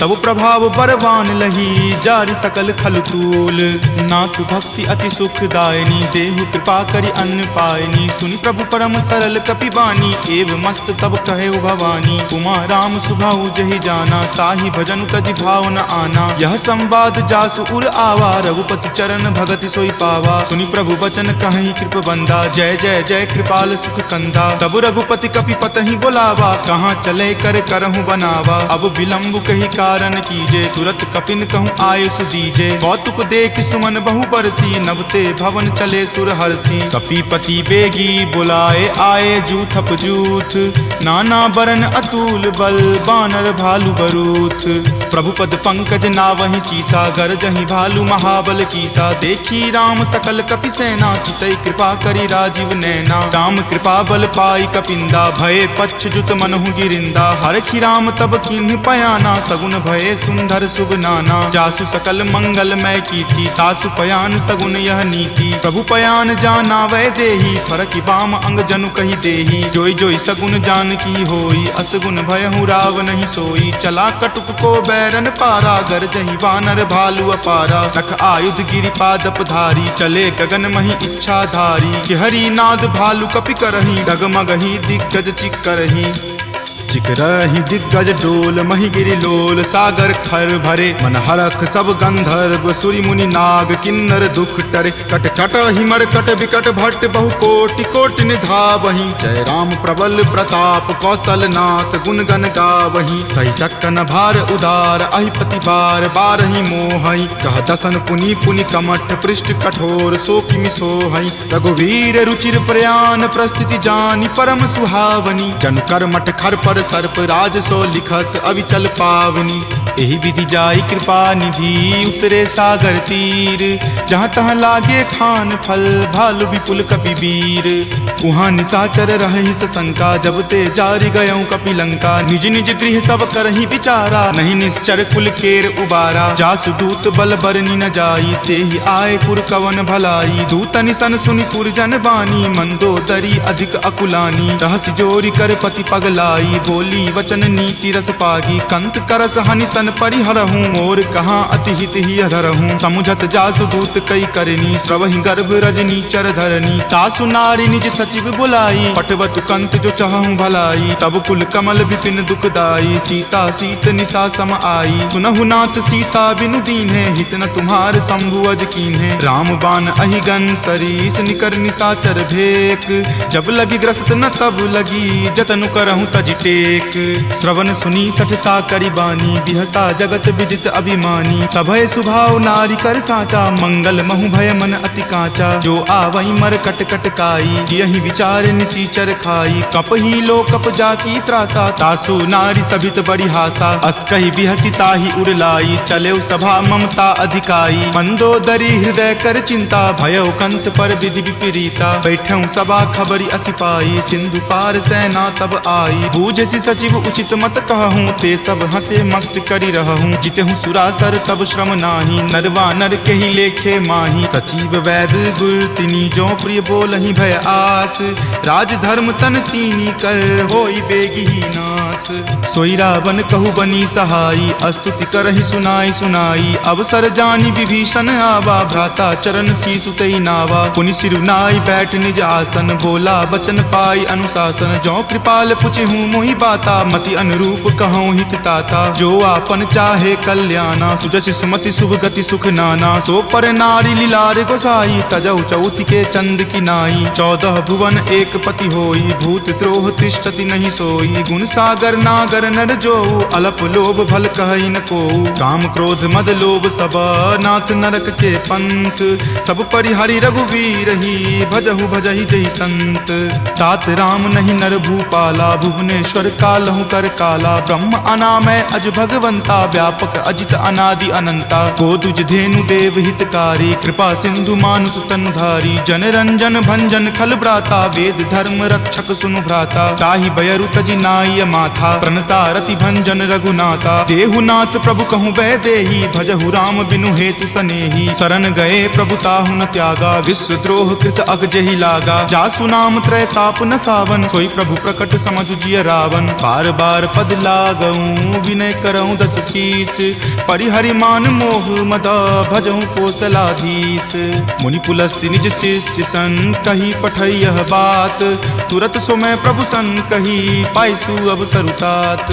तब प्रभाव बरवान लही, जारि सकल खल तूल। नाथ भक्ति अति सुखदायनी, देहु कृपा करि अन्न पायनी। सुनि प्रभु परम सरल कपिबानी, एव मस्त तब कहे भवानी। उमा राम सुभाऊ जहि जाना, ताहि भजनु तजि भाव न आना। यह संवाद जासु उर आवा, रघुपति चरण भगति सोई पावा। सुनि प्रभु वचन कहहि कृप बंदा, जय जय जय कृपाल सुख कंदा। तब रघुपति कपि पतहि बोलावा, कहाँ चले कर करहु बनावा। अब विलंब कही कारण कीजे, तुरत कपिन कहूँ आयुष दीजे। कौतुक देख सुमन बहु बरसी, नवते भवन चले सुर हरसी। कपिपति बेगी बुलाए आए, जूथप जूथ। नाना बरन अतुल बल, बानर भालु बरूथ। प्रभु पद पंकज नावहि सीसा, गरजहि भालु महाबल कीसा। देखी राम सकल कपि सेना, चितई कृपा करि राजीव नैना। राम कृपा बल पाई कपिंदा, भये पच्छ जुत मनहु गिरिंदा। हरखि राम तब किन्ह पयाना, सगुन भये सुंदर सुगनाना। जासु सकल मंगल मय कीर्ति, तासु पयान सगुन यह नीति। प्रभु पयान जाना वै देही, फरकि बाम अंग जनु कहि देही। जोई जोई सगुन जान की होई, असगुन भयहु राव नहीं सोई। चला कटुक को बैरन पारा, गरजहि वानर भालु अपारा। रख आयुध गिरिपादप धारी, चले गगन मही इच्छा धारी। कि हरि नाद भालु कपि करही, डगमगहि दिग्गज चिक्करही। चिकरहि दिग्गज डोल, मही गिरि लोल। सागर खर भरे मन हरख, सब गंधर्व सुरि मुनि नाग। किन्नर दुख टरे, कट कट हिमर कट विकट भट्ट। बहु कोटि कोटि निधावहि, जय राम प्रबल प्रताप। कौशल नाथ गुण गण गावहि, सही सक्कन भार उदार। अहिपति बार बारहि मोहहि, कह दसन पुनि पुनि कमठ। पृष्ठ कठोर सो किमि सोहहि, रघुवीर रुचिर प्रयान। प्रस्थिति जानि परम सुहावनी, जन कर्मठ खर पर सर्प। राज सो लिखत अविचल पावनी, एहि विधि जाई कृपा निधि। उतरे सागर तीर, जहाँ तहाँ लागे खान फल। भालु विपुल कपि वीर, उहाँ निशाचर रहहि सशंका। जब ते जारि गयऊँ कपि लंका, निज निज गृह सब करहि विचारा। नहीं निश्चर कुल केर उबारा, जासु दूत बल बरनि न जाई। तेहि आए पुर कवन भलाई, दूतनि सन सुनि पुर जन बानी। मंदोदरी अधिक अकुलानी, रहसि जोरि कर पति पगलाई। बोली वचन नीति रस पागी। कंत करस हनि सन परिहरहूँ, मोर कहाँ अति हित ही अधरहूँ। समुझत जासु दूत कई करनी, श्रवहि गर्भ रजनी चर धरनी। तासु नारी निज सचिव बुलाई, पटवतु कंत जो चाहूं भलाई। तब कुल कमल विपिन दुखदाई, सीता सीत निशा सम आई। सुनहु नाथ सीता बिनु दीन्हे, हित न तुम्हार शंभु अज कीन्हे। राम बाण अहिगन सरीस, निकर निशाचर भेक। जब लगी ग्रस्त न तब लगी, जतनु करहूं तज टेक। श्रवण सुनी सठता करि बानी, बिहसा जगत विदित अभिमानी। सभय सुभाव नारी कर साचा, मंगल महु भय मन अति काचा। जो आवई मर कट कट काई, यही विचार निसीचर खाई। कपहि लो कप जाकी त्रासा, तासु नारी सभित बड़ी हासा। अस कहि बिहसी ताहि उड़लाई, चलेउ सभा ममता अधिकाई। मंदोदरी हृदय कर चिंता, भयउ कंत पर विधि विपरीता। बैठऊं सभा खबरी असी पाई, सिंधु पार सेना तब आई। बूझसी सचिव उचित मत कहूँ, ते सब हंसे मस्त करी रहूँ। जितहूँ सुरासर तब श्रम नाही, नरवा नर के ही लेखे माही। सचिव वैद गुर तिनी, जो प्रिय बोलहि भय आस। राज धर्म तन तीनी कर, होई बेगी ही नास। सोई रावण कहु बनी सहाई, अस्तुति करहि सुनाई सुनाई। अवसर जानी विभीषण आवा, भ्राता चरण शीसु तई नावा। पुनि सिरुनाई बैठ निज आसन, बोला बचन पाई अनुशासन। जो कृपाल पुछहूँ मोहि बाता, मति अनुरूप कहूँ हित ताता। जो आपन चाहे कल्याणा, सुजस सुमति शुभ गति सुख नाना। सो पर नारी लीलार गोसाई, तजौ चौथि के चंद की नाई। 14 भुवन एक पति होई, भूत द्रोह तिष्ठति नहीं सोई। गुण सागर नागर नर जो, अलप लोभ भल कहई न को। काम क्रोध मद लोभ सब, नाथ नरक के पंथ। सब परिहरि रघुवीर ही, भजहु भजहि जहि संत। तात राम नहीं नर भूपाला, भुवनेश्वर कालहु कर काला। ब्रह्म अनामय अज भगवंता, व्यापक अजित अनादि अनंता। गोदुज धेनु देव हितकारी, कृपा सिंधु मानुष तनुधारी। जन रंजन भंजन खल भ्राता, वेद धर्म रक्षक सुनु भ्राता। ताहि बयरु तजि नाई माथा, प्रणता रति भंजन रघुनाथा। देहुनाथ प्रभु कहूँ वै देही, भजहु राम बिनु हेतु सनेही। शरण गए प्रभु ताहु न त्यागा, विश्व द्रोह कृत अग जहि लागा। जासु नाम त्रय ताप न सावन, सोई प्रभु प्रकट समझु जिय रावण। बार बार पद लागऊं, विनय करऊं दस शीस। परिहरि मान मोह मद, भजहु कोसलाधीश। मुनि पुलस्ति निज शिष्य सन, कही पठई यह बात। तुरत सो मैं प्रभु सन कही, पाइसु अवसर उतात।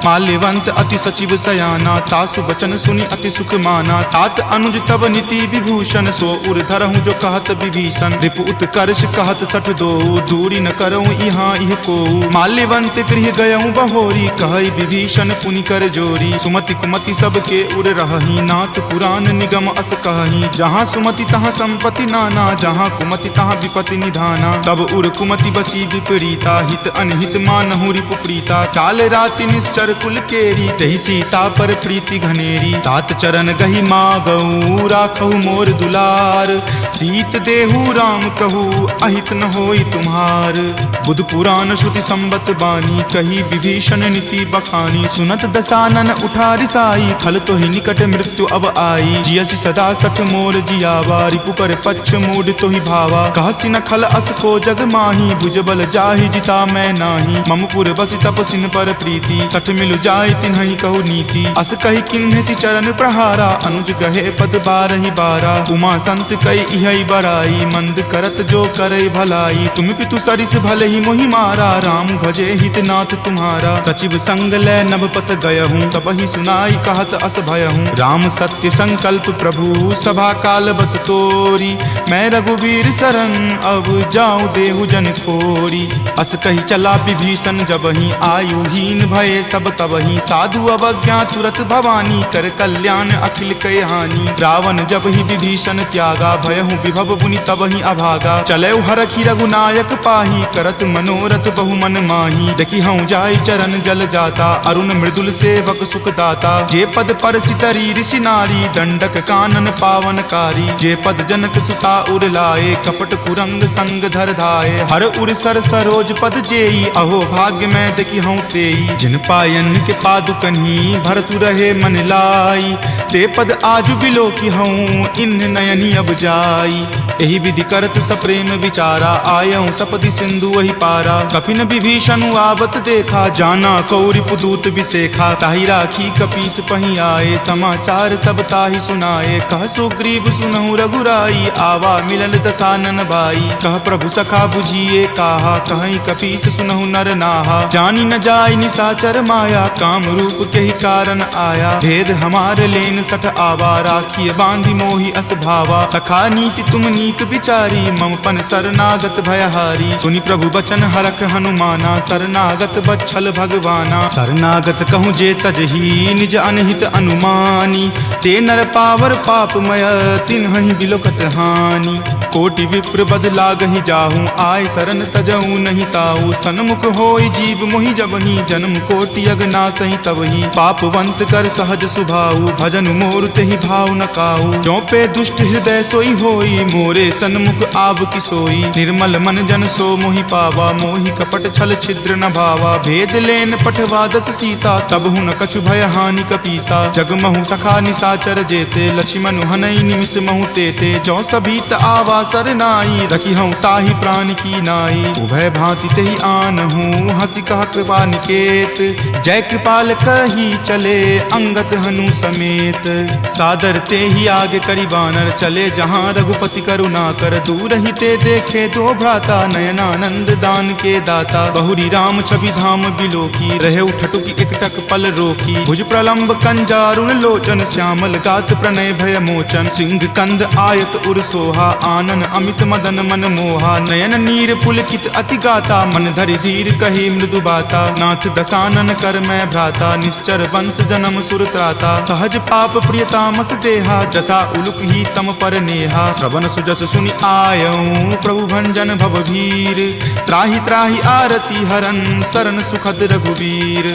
माल्यवंत अति सचिव सयाना, तासु बचन सुनि अति सुख माना। तात अनुज तब नीति विभूषण, सो उर धरहूँ जो कहत विभीषण। रिपु उत्कर्ष कहत सठ दो, दूरी न करऊँ यहाँ इह को। माल्यवंत गृह गयऊँ बहोरी, कहई विभीषण पुनि कर जोरी। सुमति कुमति सबके उर रहही, नाथ पुराण निगम अस कहही। जहाँ सुमति तहाँ संपत्ति नाना, जहाँ कुमति तहाँ विपत्ति निधाना। तब उर कुमति बसी विपरीता, हित अनहित मानहु रिपु प्रीता। काल राति निश्चर कुल केरी, तहि सीता पर प्रीति घनेरी। तात चरण गहि मागऊ, राखहु मोर दुलार। सीत देहु राम कहू, अहित न होई तुम्हार। बुध पुराण श्रुति संबत बानी, कही विभीषण नीति बखानी। सुनत दसानन उठा रिसाई, खल तो ही निकट मृत्यु अब आई। जियसि सदा सठ मोर जियावा, रिपु कर पक्ष मूड तो ही भावा। कहसि न खल अस को जग माही, भुजबल जाहि जिता मैं नाही। ममपुर बसि तपसिन पर प्रीति, सठ मिलु जाय तिन्हि कहु नीति। अस कहि किन्हि चरण प्रहारा, अनुज गहे पद बारहि बारा। उमा संत कई इहै बराई, मंद करत जो करई भलाई। तुम पितु सरिस भले ही मोहि मारा, राम भजे हित नाथ तुम्हारा। सचिव संग लै नभ पत गयहूँ, तबहि सुनाई कहत अस भयहूँ। राम सत्य संकल्प प्रभु, सभा काल बस तोरी। मैं रघुवीर शरण, अब जाऊँ देहु जन खोरी। अस कही चला विभीषण जबहि, आयुहीन भये सब तबहि। साधु अवज्ञा तुरत भवानी, कर कल्याण अखिल कय हानि। रावण जब ही विभीषण त्यागा, भयहु विभव पुनि तबहि अभागा। चलऊ हरखि रघुनायक पाही, करत मनोरथ बहु मन माही। देखि हऊँ जाय चरण जल जाता, अरुण मृदुल सेवक सुख दाता। जे पद पर सितरी ऋषि नारी, दंडक कानन पावनकारी। जे पद जनक सुता उर लाए, कपट कुरंग संग धर धाये। हर उर सर सरोज पद जेई, अहो भाग्य में देखि हऊँ तेई। जिन पायन के पादुकन्ही, भरतु रहे मन लाई। ते पद आजु बिलो की हऊँ, इन नयनी अब जाई। आई। एहि विधि करत सप्रेम विचारा, आयऊं सपदि सिंधु वही पारा। कपिन विभीषण आवत देखा, जाना कौरि पुदूत विसेखा। ताहि राखी कपीस पही आए, समाचार सब ताहि सुनाए। कह सुग्रीव सुनहु रघुराई, आवा मिलल दसानन भाई। कह प्रभु सखा बुझिए काहा, कहीं कपीस सुनहु नर नाहा। जानी न जाय निसाचर माया, काम रूप के ही कारण आया। भेद हमार लेन सठ आवा, राखिए बांधि मोहि अस भावा। सखा नीति तुम नीक विचारी, ममपन शरणागत भयहारी। सुनि प्रभु बचन हरख हनुमाना, शरणागत बच्छल भगवाना। शरणागत कहूँ जे तजही, निज अनहित अनुमानी। ते नर पावर पापमय, तिन्हहि बिलोकत हानि। कोटि विप्र बद लागहि जाहूँ, आय शरण तजहूँ नहीं ताहू। सन्मुख होई जीव मोहि जबहि, जन्म कोटि अगनासहि तबहि। पापवंत कर सहज सुभाऊ, भजन मोर तेहि भाव न काहू। जो पे दुष्ट हृदय सोई होई, मोरे सन्मुख आव की सोई। निर्मल मन जन सो मोहि पावा, मोहि कपट छल छिद्र न भावा। भेद लेन पठवा दस सीसा, तब हुन कछु भय हानि कपीसा। जगमहु सखा निसाचर जेते, लक्ष्मण हनई निमिष महु तेते। जो सभीत आवा सरनाई, रखी हूँ ताहि प्राण की नाई। उभय भांति तेहि आनहूँ, हंसी कहा कृपा निकेत। जय कृपाल कही चले, अंगद हनु समेत। सादर ते ही आगे करी बानर, चले जहाँ रघुपति करुणा कर। दूर ही ते देखे दो भ्राता, नयनानंद दान के दाता। बहुरी राम छवि धाम बिलोकी, रहे उठटुकी एकटक पल रोकी। भुज प्रलंब कंजारुण लोचन, श्यामल गात प्रणय भय मोचन। सिंह कंद आयत उर सोहा, आनन अमित मदन मन मोहा। नयन नीर पुलकित अति गाता, मन धरि धीर कही मृदु बाता। नाथ दसानन कर मैं भ्राता, निश्चर वंश जन्म सुर त्राता। सहज पाप प्रियतामस देहा, जथा उलुक ही तम पर नेहा। श्रवण सुजस सुनि आयऊं, प्रभु भंजन भवभीर। त्राहि त्राहि आरती हरन, शरण सुखद रघुवीर।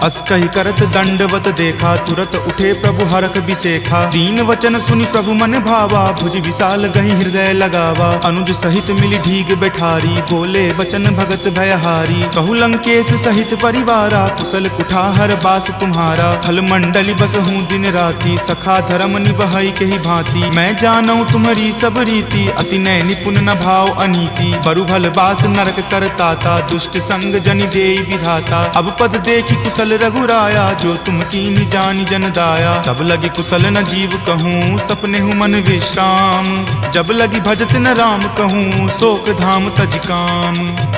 अस कहि करत दंडवत देखा, तुरत उठे प्रभु हरख बिसेखा। दीन वचन सुनि प्रभु मन भावा, भुज विशाल गहि हृदय लगावा। अनुज सहित मिली ढीग बैठारी, बोले बचन भगत भयहारी। कहु लंकेश सहित परिवारा, कुशल कुठार बास तुम्हारा। फल मंडली बस हूँ दिन राति, सखा धर्म निबहई के ही भांति। मैं जानऊ तुम्हारी सब रीति, अति नय निपुण न भाव अनीति। बरु भल बास नरक करताता, दुष्ट संग जनि देई विधाता। अब पद देखी कुशल रघुराया, जो तुम कीन्ही जानि जन दाया। तब लगी कुशल न जीव कहूँ, सपने हूँ मन विश्राम। जब लगी भजत न राम कहूँ, शोक धाम तज काम।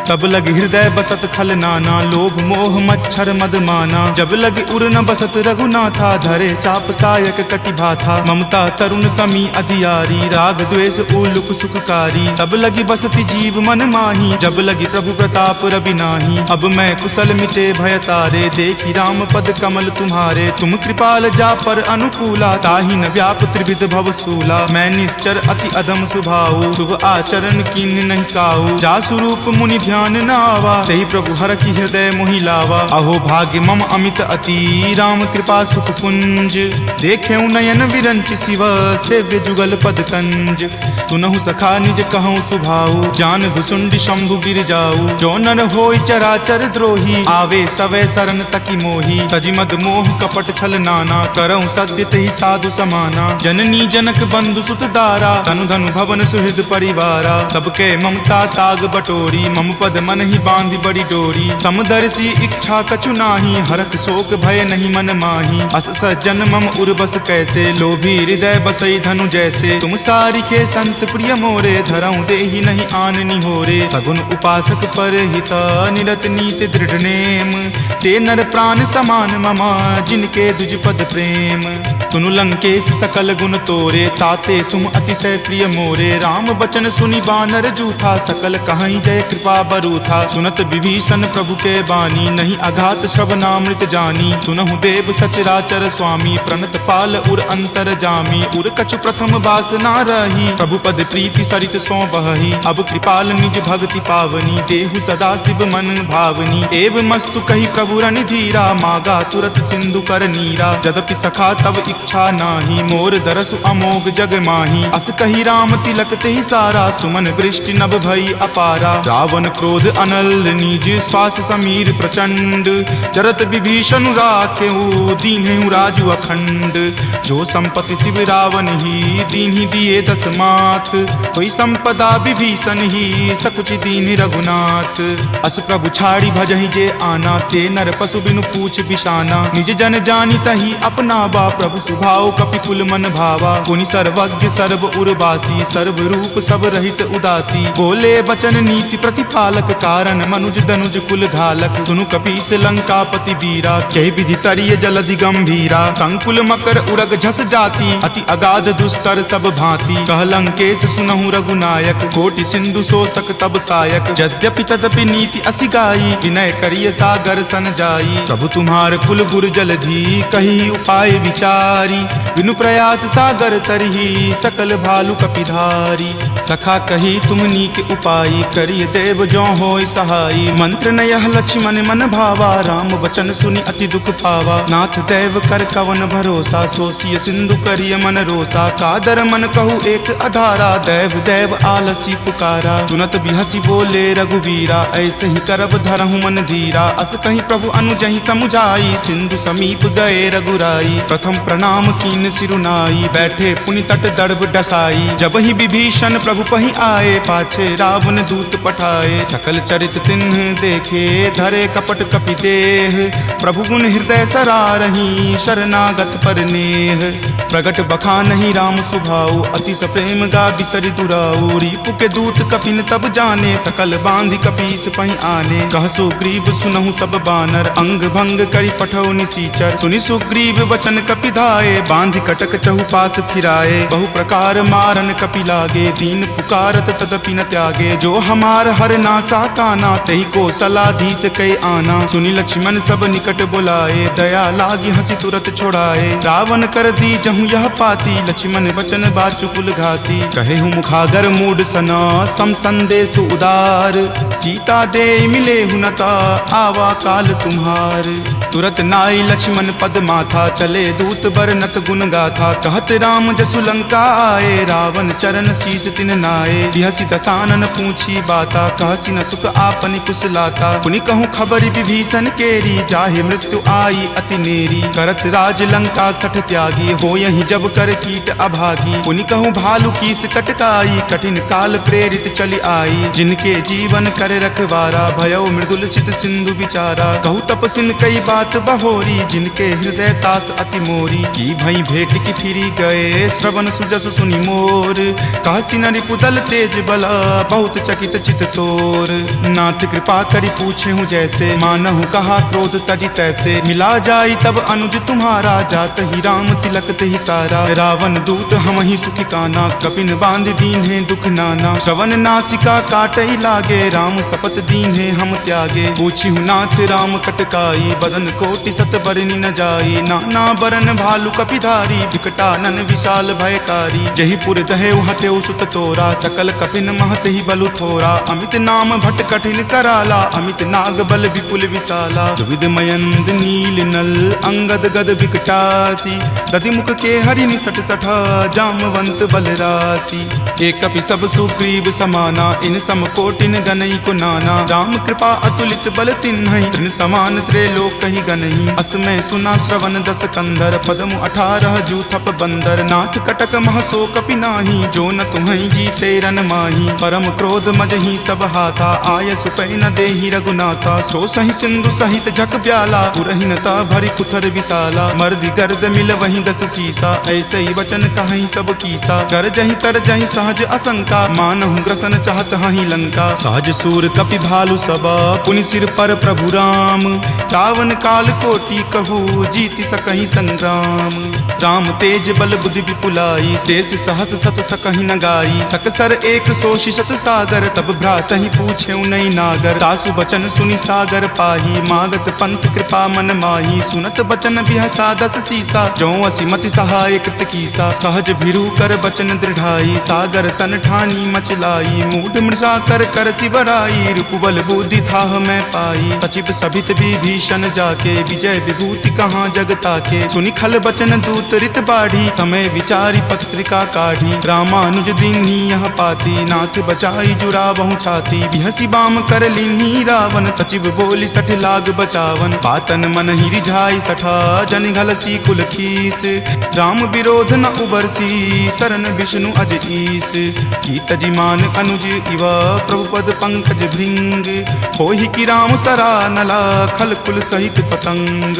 तब लगी हृदय बसत खल नाना, लोभ मोह मच्छर मद माना। जब लगी उर न बसत रघुनाथा, धरे चाप सायक कटि भाथा। ममता तरुण तमी अधियारी, राग द्वेष उलुक सुखकारी। तब लगी बसती जीव मन माही, जब लगी प्रभु प्रताप रवि नाही। अब मैं कुशल मिटे भय तारे, देखी राम पद कमल तुम्हारे। तुम कृपाल जा पर अनुकूला, ताहि न व्याप त्रिविध भव सूला। मैं निश्चर अति अधम सुभाऊ, शुभ आचरण कीन नहीं काऊ। जा स्वरूप मुनि ध्यान न आवा, तेहि प्रभु हर की हृदय मोहि लावा। अहो भाग्य मम अमित अति, राम कृपा सुख कुंज। देखेऊ नयन विरंच शिव, सेव्य जुगल पद कंज। तुनहु सखा निज कहूँ सुभाऊ, जान भुसुंड शंभु गिर जाऊ। जो नर होई चराचर द्रोही, आवे सवै शरण तकी मोही। तजि मद मोह कपट छल नाना, करऊँ सद्य तेहि साधु समाना। जननी जनक बंधु सुत दारा, तनु धनु भवन सुहृद परिवारा। सबके ममता ताग बटोरी, मम पद मन ही बांधि बड़ी डोरी। समदर्शी इच्छा कछु नाही, हरख शोक भय नहीं मन माही। अस सज्जन मम उर्बस कैसे, लोभी हृदय बसई धनु जैसे। तुम सारिखे संत प्रिय मोरे, धरऊँ देहि नहीं आननी होरे। सगुन उपासक पर हित, निरत नीति दृढ़ नेम। ते नर प्राण समान ममा, जिनके दुज पद प्रेम। तुनु लंकेश सकल गुण तोरे, ताते तुम अतिशय प्रिय मोरे। राम बचन सुनि बानर जूथा, सकल कहीं जय कृपा बरूथा। सुनत विभीषण प्रभु के बानी, नहीं अघात श्रवणामृत जानी। सुनहु देव सचराचर स्वामी, प्रणत पाल उर अंतर जामी। उर कछु प्रथम बास ना रही, प्रभु पद प्रीति सरित सो बहही। अब कृपाल निज भक्ति पावनी, देहु सदा शिव मन भावनी। एव मस्तु कही प्रभु रन धीरा, मागा तुरत सिंधु कर नीरा। जदपि सखा तब इच्छा नाही, मोर दरसु अमोघ जग माही। अस कही राम तिलक तेहि सारा, सुमन वृष्टि नभ भई अपारा। रावण क्रोध अनल निज, श्वास समीर प्रचंड। जरत विभीषण राखेऊ, दीन्हेऊ राजु अखंड। जो संपत्ति शिव रावण ही, दीन्हि दिए दस बस माथ, कोई संपदा विभीषण ही सकुच दीन रघुनाथ। अस प्रभु छाड़ी भजहि जे आना, ते नर पशु बिनु पूछ बिशाना। निज जन जानी तही अपना बा, प्रभु सुभाव कपि कुल मन भावा। पुनि सर्वज्ञ सर्व उर्वासी, सर्व रूप सब रहित उदासी। बोले बचन नीति प्रतिपालक, कारण मनुज दनुज कुल घालक। सुनु कपीस लंकापति वीरा, कहि विधि तरिय जलधि गंभीरा। संकुल मकर उरग झस जाति, अति अगाध दुस्तर सब भांति। कह लंकेश सुनहु रघुनायक, कोटि सिंधु शोषक तब सायक। यद्यपि तदपि नीति असि गाई, विनय करिय सागर सन जाई। प्रभु तुम्हार कुल गुर जलधि, कही उपाय विचारी। बिनु प्रयास सागर तरही, सकल भालु कपिधारी। सखा कही तुम नीक उपाई, करिय देव जो होय सहाई। मंत्र न यह लक्ष्मण मन भावा, राम वचन सुनि अति दुख पावा। नाथ दैव कर कवन भरोसा, सोसिय सिंधु करिय मन रोसा। कादर मन कहु एक अधारा, दैव दैव आलसी पुकारा। सुनत बिहसी बोले रघुवीरा, ऐसे ही करब धरहु मन धीरा। अस कहीं प्रभु अनुजहि समुझाई, सिंधु समीप गए रघुराई। प्रथम प्रणाम कीन सिरुनाई, बैठे पुनि तट दर्भ डसाई। जब ही विभीषण प्रभु पहि आए, पाछे रावण दूत पठाए। सकल चरित तिन्ह देखे, धरे कपट कपि देह। प्रभु गुण हृदय सरारही, शरणागत पर नेह। प्रगट बखानहि राम सुभाऊ, अति सप्रेम गा बिसरि दुराऊ। रिपु के दूत कपिन तब जाने, सकल बांधि कपीस पहि आने। कह सुग्रीव सुनहु सब बानर, अंग भंग करि पठौ निसीचर। सुनि सुग्रीव वचन कपि धाये, बांधि कटक चहुपास फिराए। बहु प्रकार मारन कपि लागे, दीन पुकारत तदपि न त्यागे। जो हमार हर नासा काना, तही को सलाधीस कै आना। सुनि लक्ष्मण सब निकट बुलाए, दया लागी हंसी तुरत छोड़ाए। रावण कर दी जहु यह पाती, लक्ष्मण वचन बाचु कुल घाती। कहे हूँ मुखागर मूड सना, सम संदेश उदार। सीता दे मिले हुनता, आवा काल तुम्हार। तुरत नाई लक्ष्मण पद माथा, चले दूत बरनत गुण गाथा। कहत राम जसु लंका आए, रावण चरण शीस तिन नाये। बिहसी दसानन पूछी बाता, कहसी न सुख आपनि कुशलाता। पुनि कहूँ खबरि विभीषण केरी, जाहे मृत्यु आई अति नेरी। करत राज लंका सठ त्यागी, हो यही जब कर कीट अभागी। पुनि कहूँ भालू कीस कटकाई, कठिन काल प्रेरित चली आई। जिनके जीवन कर रखवारा, भयउ मृदुल चित सिंधु विचारा। कहूँ तपसिन कई बात बहोरी, जिनके हृदय तास अति मोरी। की भई भेंट की फिरी गए, श्रवण सुजस सुनि मोर। कहसी न रिपुदल तेज बला, बहुत चकित चित तोर। नाथ कृपा करि पूछे हूँ जैसे, मानहु कहा क्रोध तजी तैसे। मिला जाई तब अनुज तुम्हारा, जात ही राम तिलक तही सारा। रावण दूत हम ही सुखी काना, कपिन बांध दीन है दुख नाना। श्रवण नासिका काटई लागे, राम शपथ दीन है हम त्यागे। पूछी हूँ नाथ राम कटकाई, बदन कोटि सत बरनी न जाई। नाना बरन भालू कपिधारी, विकटानन विशाल भयकारी। जही पुर दहे हतेउ सुत तोरा, सकल कपिन महत ही बलु थोरा। अमित नाम भट कठिन कराला, अमित नाग बल विपुल विशाला। विविध मयंद नील नल, अंगद गद विकटासी। दधिमुख के हरि निसट सठा, जामवंत बलरासी। एक कपि सब सुग्रीव समाना, इन सम कोटिन गनई को नाना। राम कृपा अतुलित बल तिन्हई, तृण समान त्रैलोक कहि गनहि। असमय सुना श्रवण दस कंधर, पदमु 18 जूथप बंदर। नाथ कटक महसो कपि नाही, जो न तुम्हई जीते रन माही। परम क्रोध मजहि सब हाथा, आय सुपै न देहि रघुनाथा। सो सहि सिंधु सहित झक ब्याला, पुरहिनता भरि कुथर विशाला। मर्दि गर्द मिल वही 10 सीसा, ऐसे ही वचन कहीं सब कीसा। कर जही तर जही सहज असंका, मानहु ग्रसन चाहत हही लंका। सहज सूर कपि भालु सबा, पुनि सिर पर प्रभु राम। रावण काल कोटि कहू, जीति सकहि संग्राम। राम तेज बल बुद्धि विपुलाई, शेष सहस सत सकहि न गाई। सकसर एक शोषिषत सागर, तब भ्रात ही पूछे नई नागर। तासु बचन सुनि सागर पाही, मागत पंथ कृपा मन माही। सुनत बचन बिहसा 10 सीसा, जो असिमति सहाय कृत कीसा। सहज भिरू कर बचन दृढ़ाई, सागर सन ठानी मचलाई। मूढ़ मृषा कर कर सिबराई, रूपबल बुद्धि थाह मैं पाई। सचिव सभित विभीषण जाके, विजय विभूति कहाँ जगता के। सुनि खल बचन दूत रित बाढ़ी, समय विचारी पत्रिका काढ़ी। रामानुज दीन्ही यह पाती, नाथ बचाई जुड़ा बहु छाती। बिहसी बाम कर लीन्ही रावण, सचिव बोली सठ लाग बचावन। पातन मन ही रिझाई सठा, जन घलसी कुल खीस। राम विरोध न उबरसी, शरण विष्णु अज ईस। की तजिमान अनुज इव प्रभुपद पंकज भृंग। होहि की राम सरा नला खल कुल सहित पतंग।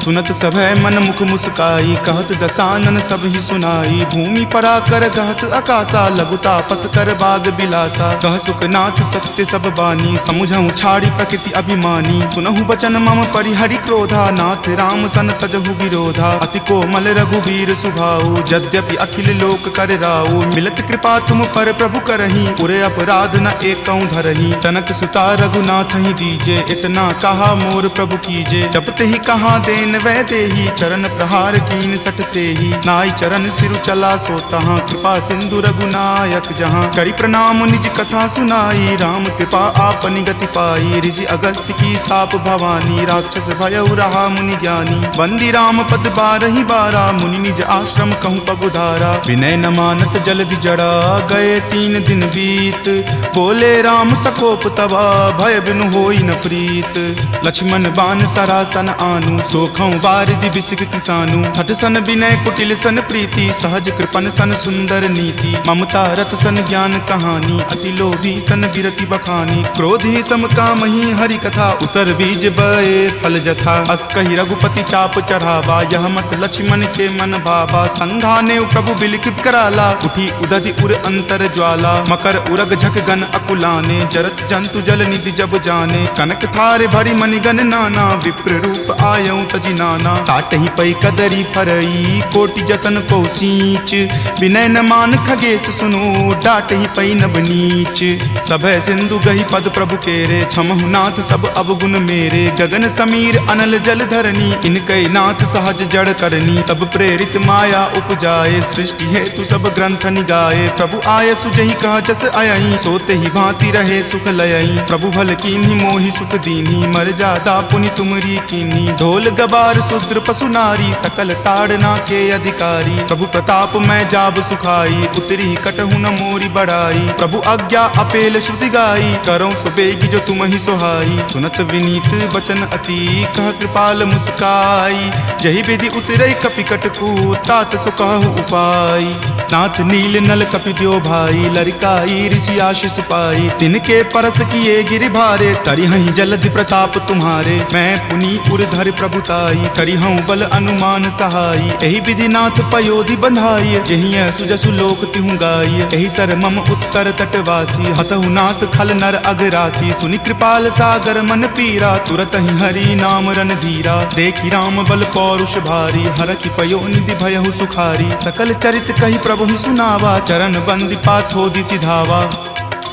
सुनत सभय मन मुख मुस्काई कहत दसानन सब ही सुनाई। भूमि परा कर कहत आकाशा लघुता पस कर बाग बिलासा। कह सुखनाथ सत्य सब बानी समुझहु छाड़ी प्रकृति अभिमानी। सुनहु बचन मम परिहरि क्रोधा नाथ राम सन तजहु विरोधा। अति कोमल रघुवीर सुभाऊ यद्यपि अखिल लोक कर राऊ। मिलत कृपा तुम पर प्रभु करही पुरे अपराध न एकौ धरही। तनक सुता रघुनाथ ही दीजे इतना कहा मोर प्रभु कीजे। जपते ही कहा देन वै देही चरण प्रहार कीन सटते ही। नाई चरण सिरु चला सो तहाँ कृपा सिंधु रघुनायक जहाँ। करी प्रणाम निज कथा सुनाई राम कृपा आपनि गति पाई। ऋषि अगस्त्य की साप भवानी राक्षस भयउ रहा मुनि ज्ञानी। बंदी राम पद बारहि बारा मुनि निज आश्रम कहूँ पगुधारा। विनय न मानत जल्दि जड़ा गए 3 दिन बीत। बोले राम सकोप तबा भय बिनु होई न प्रीत। लक्ष्मण बान सरासन आनु सोखौ बारिधि बिसिक किसानु। हठ सन विनय कुटिल सन प्रीति सहज कृपन सन सुंदर नीति। ममता रत सन ज्ञान कहानी अति लोभी सन बिरति बखानी। क्रोधी सम कामहि हरि कथा उसर बीज बए फल जथा। अस कहि रघुपति चाप चढ़ावा यह मत लक्ष्मण के मन भावा। संघाने प्रभु बिलिख कराला उठी उदधि उर अंतर ज्वाला। मकर उरग झक गन अकुलाने जरत जंतु जल निधि जब जाने। कनक थार भरी मणिगन नाना विप्र रूप आयऊ तजि नाना। काटहि पै कदरी फरई कोटि जतन को सींच। विनय न मान खगेश सुनो डाटहि पै नब नीच। सभय सिंधु गहि पद प्रभु केरे क्षमहु नाथ सब अवगुण मेरे। गगन समीर अनल जल धरनी इनकै नाथ सहज जड़ करनी। तब प्रेरित माया उपजाए सृष्टि हेतु सब ग्रंथ निगाए। प्रभु आय सुजहि कह जस अयहि सोते ही भांति रहे सुख लयहि। प्रभु भल कीन्ही मोहि सुख दीन्ही मर जादा पुनि तुमरी कीन्ही। ढोल गबार शूद्र पशु नारी सकल ताड़ना के अधिकारी। प्रभु प्रताप मैं जाब सुखाई उतरी कटहु न मोरी बढ़ाई। प्रभु आज्ञा अपेल श्रुति गाई करौ सुबेगी जो तुम ही सोहाई। सुनत विनीत बचन अति कह कृपाल मुस्काई। जहि विधि उतरई कपि कटकू तात सो कहु उपाय। नाथ नील नल कपि द्यो भाई लरिकाई ऋषि आशीष पाई। तिनके परस किए गिरि भारे तरिहहि जलधि प्रताप तुम्हारे। मैं पुनि उर्धर प्रभुताई करिहऊँ बल अनुमान सहाई। एहि विधि नाथ पयोधि बंधाई जहिं सुजसु लोक तिहु गाई। एहि सर मम उत्तर तटवासी हतहु नाथ खल नर अगरासी। सुनि कृपाल सागर मन पीरा तुरत ही हरि नाम रन धीरा। देखि राम बल पौरुष भारी हरखि पयो निधि भयहु सुखारी। सकल चरित कहि प्रभु ही सुनावा चरण बंदी पाथोधि सिधावा।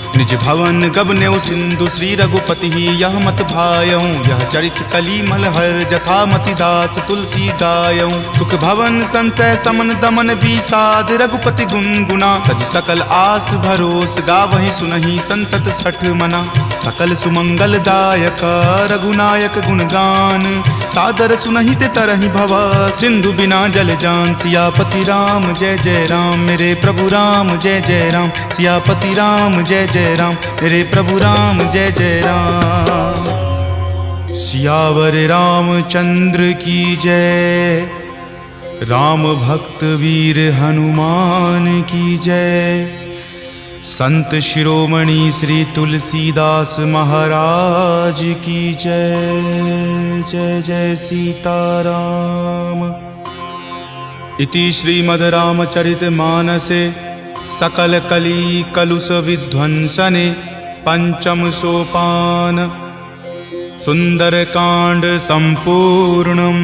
निज भवन गबनेउ सिंधु श्री रघुपति ही यह मत भायऊँ। यह चरित कली मलहर जथा मति दास तुलसी गायऊँ। सुख भवन संशय समन दमन विषाद रघुपति गुनगुना। तज सकल आस भरोस गावहि सुनहि संतत सठ मना। सकल सुमंगल दायक रघुनायक गुणगान सादर सुनहि ते तरहि भवा। सिंधु बिना जल जान सियापति राम जय जय राम। मेरे प्रभु राम जय जय राम सियापति राम जय जय राम। मेरे प्रभु राम जय जय राम। सियावर रामचंद्र की जय। राम भक्त वीर हनुमान की जय। संत शिरोमणि श्री तुलसीदास महाराज की जय। जय जय सीताराम। इति श्रीमद् रामचरित मानसे सकल कली कलुष विध्वंसने पंचम सोपान सुंदर कांड संपूर्णम्।